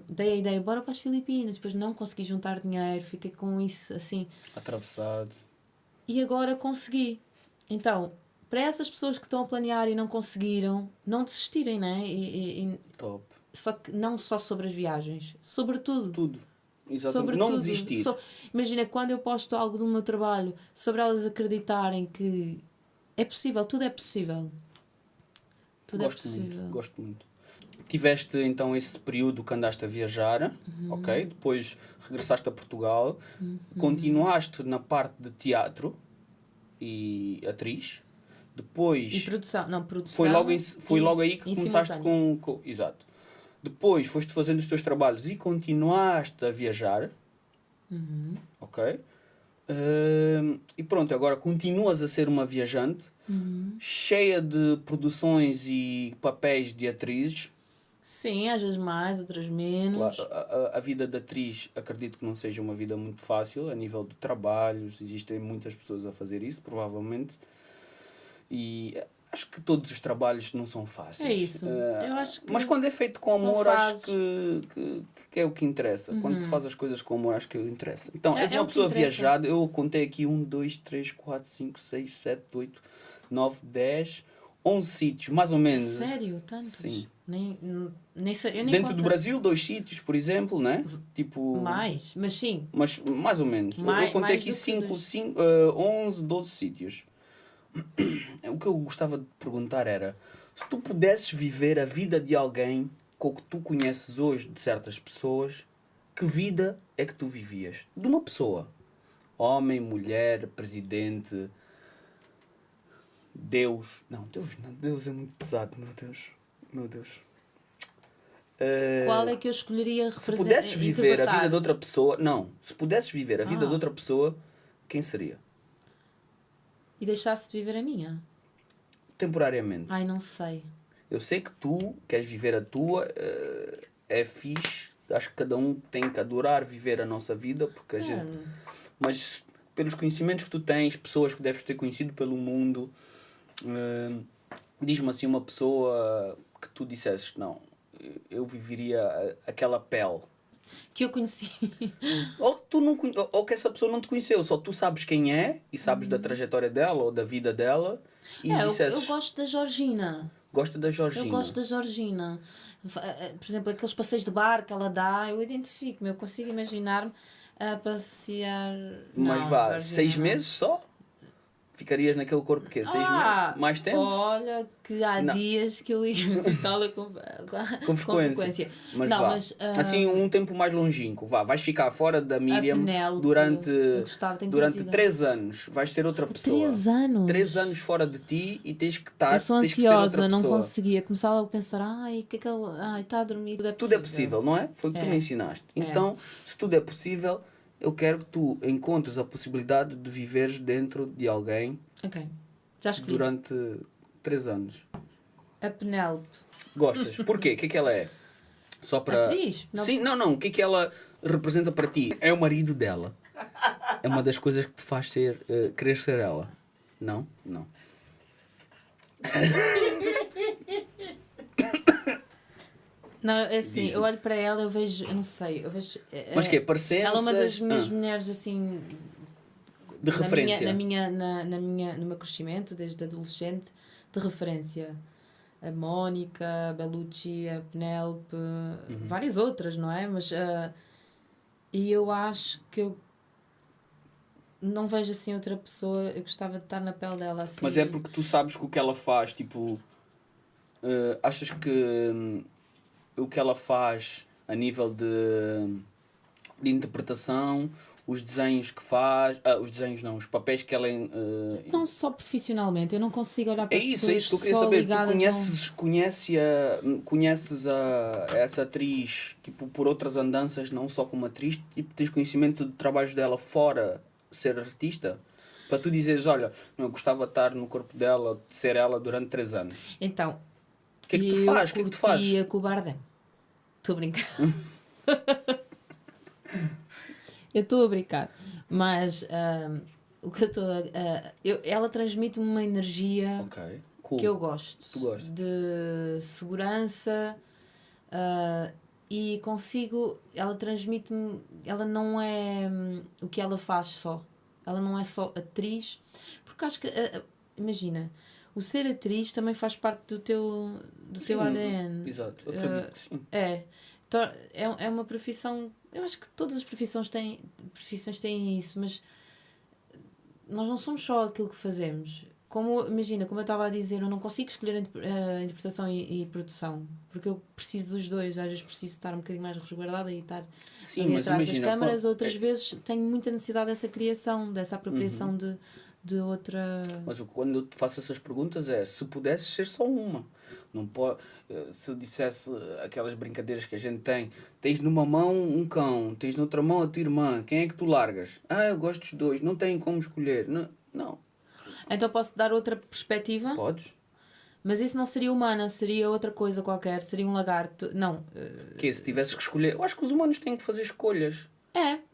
dei a ideia, bora para as Filipinas, depois não consegui juntar dinheiro, fiquei com isso assim atravessado. E agora consegui. Então, para essas pessoas que estão a planear e não conseguiram, não desistirem, né? Top. Só que não só sobre as viagens, sobre tudo. Tudo. Exatamente. Sobre não tudo. desistir. Imagina, quando eu posto algo do meu trabalho, sobre elas acreditarem que é possível, tudo é possível. Tudo Gosto é possível. muito, gosto muito. tiveste então esse período que andaste a viajar, ok? Depois regressaste a Portugal, continuaste na parte de teatro e atriz, depois E produção. Não, produção. foi logo aí que em começaste simultâneo. Exato. Depois foste fazendo os teus trabalhos e continuaste a viajar, ok? E pronto, agora continuas a ser uma viajante, cheia de produções e papéis de atrizes. Sim, às vezes mais, outras menos. Claro, a vida de atriz acredito que não seja uma vida muito fácil a nível de trabalhos, existem muitas pessoas a fazer isso, provavelmente. E acho que todos os trabalhos não são fáceis. É isso. Eu acho que mas quando é feito com são amor, fases. acho que é o que interessa. Quando se faz as coisas com amor, acho que interessa. Então, és É uma o que pessoa interessa. viajada. Eu contei aqui 1, 2, 3, 4, 5, 6, 7, 8, 9, 10, 11 sítios, mais ou menos. Sério? Tantos? Sim. Nem sei. Eu nem Dentro conto. do Brasil, 2 sítios, por exemplo, né? Tipo... Mais, mas sim. Mas mais ou menos. Eu contei Mais aqui do que 5, dois. 11, 12 sítios. O que eu gostava de perguntar era: se tu pudesses viver a vida de alguém com o que tu conheces hoje, de certas pessoas, que vida é que tu vivias? De uma pessoa. Homem, mulher, presidente, Deus. Não, Deus não. Deus é muito pesado, meu Deus. Meu Deus. Qual é que eu escolheria Se representar? pudesses viver a vida de outra pessoa... Não. Se pudesses viver a vida Ah. de outra pessoa, quem seria? E deixasse de viver a minha? Temporariamente. Ai, não sei. Eu sei que tu queres viver a tua, é fixe. Acho que cada um tem que adorar viver a nossa vida, porque a gente... Mas pelos conhecimentos que tu tens, pessoas que deves ter conhecido pelo mundo, diz-me assim uma pessoa que tu dissesses, não, eu viveria aquela pele. Que eu conheci. Ou que, tu não, ou que essa pessoa não te conheceu, só tu sabes quem é e sabes da trajetória dela ou da vida dela e eu dissesses, gosto da Georgina. gosta da Georgina. Eu gosto da Georgina. Por exemplo, aqueles passeios de bar que ela dá, eu identifico-me, eu consigo imaginar-me a passear. Mas Não, vá, Georgina 6 não. meses só? Ficarias naquele corpo quê? 6 meses? Mais tempo? Olha, que há Não. dias que eu ia visitá-la com frequência. Mas Não, vá. mas, assim, um tempo mais longínquo. Vá, vais ficar fora da Miriam Penélope, durante, eu gostava, tenho durante curiosidade. 3 anos. Vais ser outra pessoa. 3 anos? 3 anos fora de ti e tens que estar. Eu sou tens que ser outra ansiosa, não pessoa. conseguia. Começava logo a pensar, ai, que é que ele... Ai, está a dormir, tudo é Tudo possível. é possível, não é? Foi o que tu É. me ensinaste. Então, se tudo é possível, eu quero que tu encontres a possibilidade de viveres dentro de alguém Ok, já escolhi. durante 3 anos. A Penélope. Gostas? Porquê? O que é que ela é? Só para... Atriz? Não. Sim, não. O que é que ela representa para ti? É o marido dela. É uma das coisas que te faz querer ser ela. Não? Não. Não, é assim, Diz-me. eu olho para ela, eu vejo, eu não sei, eu vejo... Mas que é parecenças? Ela é uma das minhas mulheres, assim... De referência. No meu crescimento, desde adolescente, de referência. A Mónica, a Bellucci, a Penélope, várias outras, não é? Mas, e eu acho que eu não vejo assim outra pessoa, eu gostava de estar na pele dela assim. Mas é porque tu sabes que o que ela faz, tipo... achas que o que ela faz a nível de interpretação, os desenhos que faz... os desenhos não, os papéis que ela... Não só profissionalmente, eu não consigo olhar para É as isso pessoas que eu queria só saber. Tu ligadas conheces essa atriz tipo, por outras andanças, não só como atriz, e tens conhecimento de trabalhos dela fora ser artista? Para tu dizeres, olha, eu gostava de estar no corpo dela, de ser ela durante 3 anos. Então, O que é que tu fazes? O que é que tu fazes? curtia com o Bardem. Estou a brincar. Eu estou a brincar. Mas o que eu estou ela transmite-me uma energia Ok, cool. que eu gosto. Tu gostas? De segurança e consigo... Ela transmite-me... Ela não é o que ela faz só. Ela não é só atriz. Porque acho que... imagina, o ser atriz também faz parte do teu ADN. Exato, eu acredito que sim. É uma profissão... Eu acho que todas as profissões têm isso, mas nós não somos só aquilo que fazemos. como eu estava a dizer, eu não consigo escolher a interpretação e produção, porque eu preciso dos dois. Às vezes preciso estar um bocadinho mais resguardada e estar Sim, ali mas atrás das imagina, câmaras, outras vezes tenho muita necessidade dessa criação, dessa apropriação de outra... Mas quando eu te faço essas perguntas é se pudesses ser só uma. Não pode, se eu dissesse aquelas brincadeiras que a gente tem, tens numa mão um cão, tens noutra mão a tua irmã, quem é que tu largas? Ah, eu gosto dos dois, não tem como escolher. Não, não. Então posso dar outra perspectiva? Podes? Mas isso não seria humana, seria outra coisa qualquer, seria um lagarto. Não. Que se tivesses que escolher, eu acho que os humanos têm que fazer escolhas.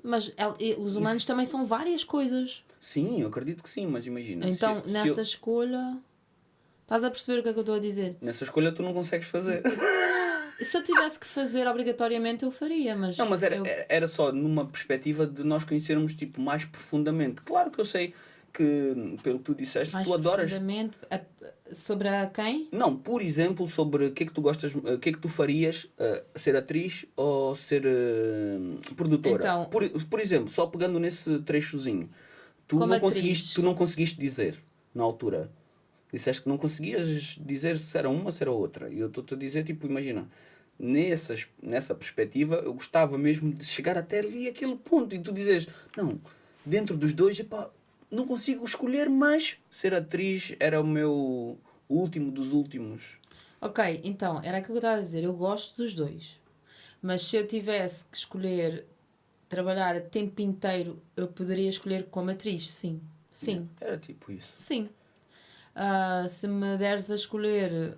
Mas os humanos também são várias coisas. Sim, eu acredito que sim, mas imagina. Então, nessa escolha... Estás a perceber o que é que eu estou a dizer? Nessa escolha tu não consegues fazer. Se eu tivesse que fazer obrigatoriamente, eu faria, mas... Não, mas era só numa perspectiva de nós conhecermos tipo, mais profundamente. Claro que eu sei que, pelo que tu disseste, mais tu adoras... profundamente sobre a quem? Não, por exemplo, sobre o que é que tu gostas, o que é que tu farias, ser atriz ou ser produtora. Então, por exemplo, só pegando nesse trechozinho, tu como não conseguiste dizer na altura. Disseste que não conseguias dizer se era uma, se era outra. E eu estou-te a dizer, tipo, imagina, nessa perspectiva, eu gostava mesmo de chegar até ali, aquele ponto, e tu dizes, não, dentro dos dois, epá, não consigo escolher, mas ser atriz era o último dos últimos. Ok, então, era aquilo que eu estava a dizer. Eu gosto dos dois. Mas se eu tivesse que escolher trabalhar a tempo inteiro, eu poderia escolher como atriz, sim. Sim. Era tipo isso. Sim. Se me deres a escolher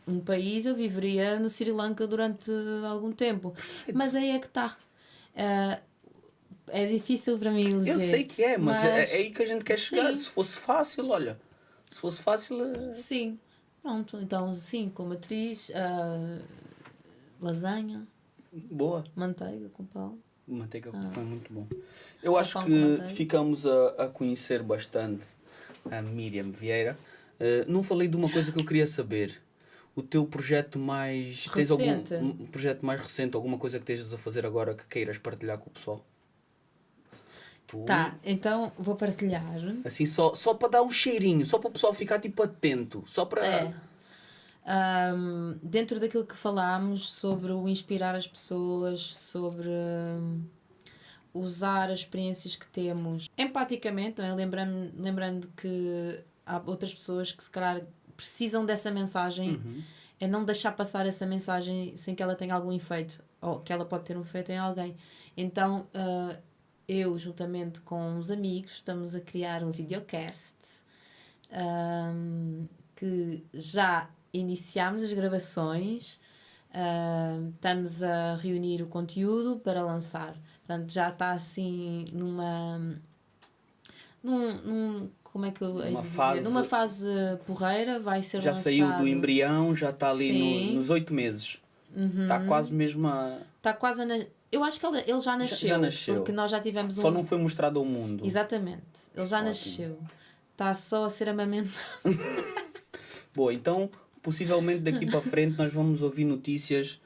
um país, eu viveria no Sri Lanka durante algum tempo. Mas aí é que está. É difícil para mim eleger. Eu sei que é, mas é aí que a gente quer chegar. Sim. Se fosse fácil, olha. Se fosse fácil... Sim. Pronto, então sim, como atriz, lasanha, Boa. manteiga com pão. Manteiga com pão é muito bom. Eu acho pão com que manteiga. ficamos a conhecer bastante a Miriam Vieira. Não falei de uma coisa que eu queria saber. O teu projeto mais... Tens Recente? algum projeto mais recente? Alguma coisa que estejas a fazer agora que queiras partilhar com o pessoal? Tu? Tá, então vou partilhar. Assim, só para dar um cheirinho. Só para o pessoal ficar tipo atento. Só para... Dentro daquilo que falámos sobre o inspirar as pessoas, sobre usar as experiências que temos empaticamente, não é? Lembrando que há outras pessoas que se calhar precisam dessa mensagem, é não deixar passar essa mensagem sem que ela tenha algum efeito, ou que ela pode ter um efeito em alguém. Então, eu, juntamente com uns amigos, estamos a criar um videocast que já iniciámos as gravações, estamos a reunir o conteúdo para lançar. Portanto, já está assim como é que eu hei de dizer? Numa fase porreira, vai ser já lançado. saiu do embrião, já está ali Sim. nos 8 meses. Está quase mesmo a... Está quase eu acho que ele já nasceu. Já nasceu. Porque nós já tivemos Só não foi mostrado ao mundo. Exatamente. Ele já Ótimo. nasceu. Está só a ser amamentado. Boa, então, possivelmente daqui para frente nós vamos ouvir notícias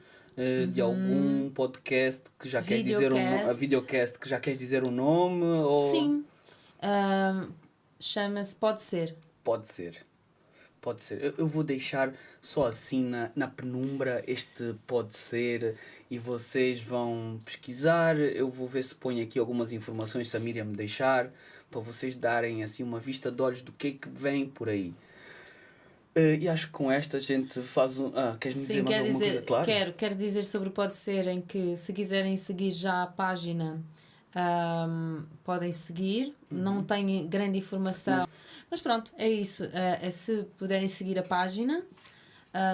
de algum podcast que já quer dizer a videocast que já quer dizer o nome ou... Sim. Chama-se Pode Ser. Pode ser. Pode ser. Eu vou deixar só assim na penumbra este pode ser e vocês vão pesquisar. Eu vou ver se ponho aqui algumas informações, se a Miriam me deixar, para vocês darem assim uma vista de olhos do que é que vem por aí. E acho que com esta a gente faz um... queres-me dizer mais alguma coisa? Claro. Quero dizer sobre o Pode Ser, em que se quiserem seguir já a página, podem seguir. Não tem grande informação. Mas pronto, é isso. Se puderem seguir a página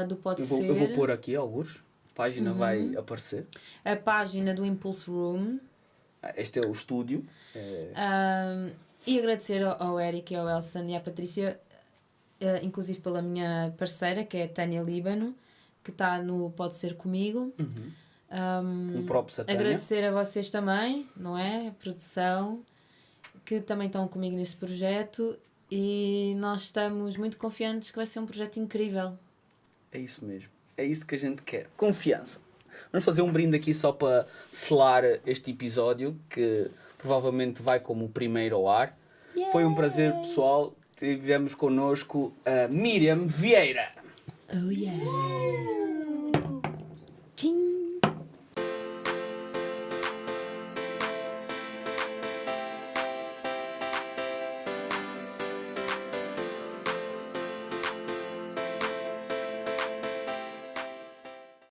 do Pode Ser. Eu vou pôr aqui alguns. A página vai aparecer. A página do Impulse Room. Este é o estúdio. E agradecer ao Eric e ao Elson e à Patrícia, inclusive pela minha parceira, que é a Tânia Líbano, que está no Pode Ser Comigo. Props a Tânia. Agradecer a vocês também, não é? A produção, que também estão comigo nesse projeto. E nós estamos muito confiantes que vai ser um projeto incrível. É isso mesmo. É isso que a gente quer. Confiança. Vamos fazer um brinde aqui só para selar este episódio, que provavelmente vai como o primeiro ao ar. Yay! Foi um prazer, pessoal. tivemos connosco a Miriam Vieira. Oh yeah!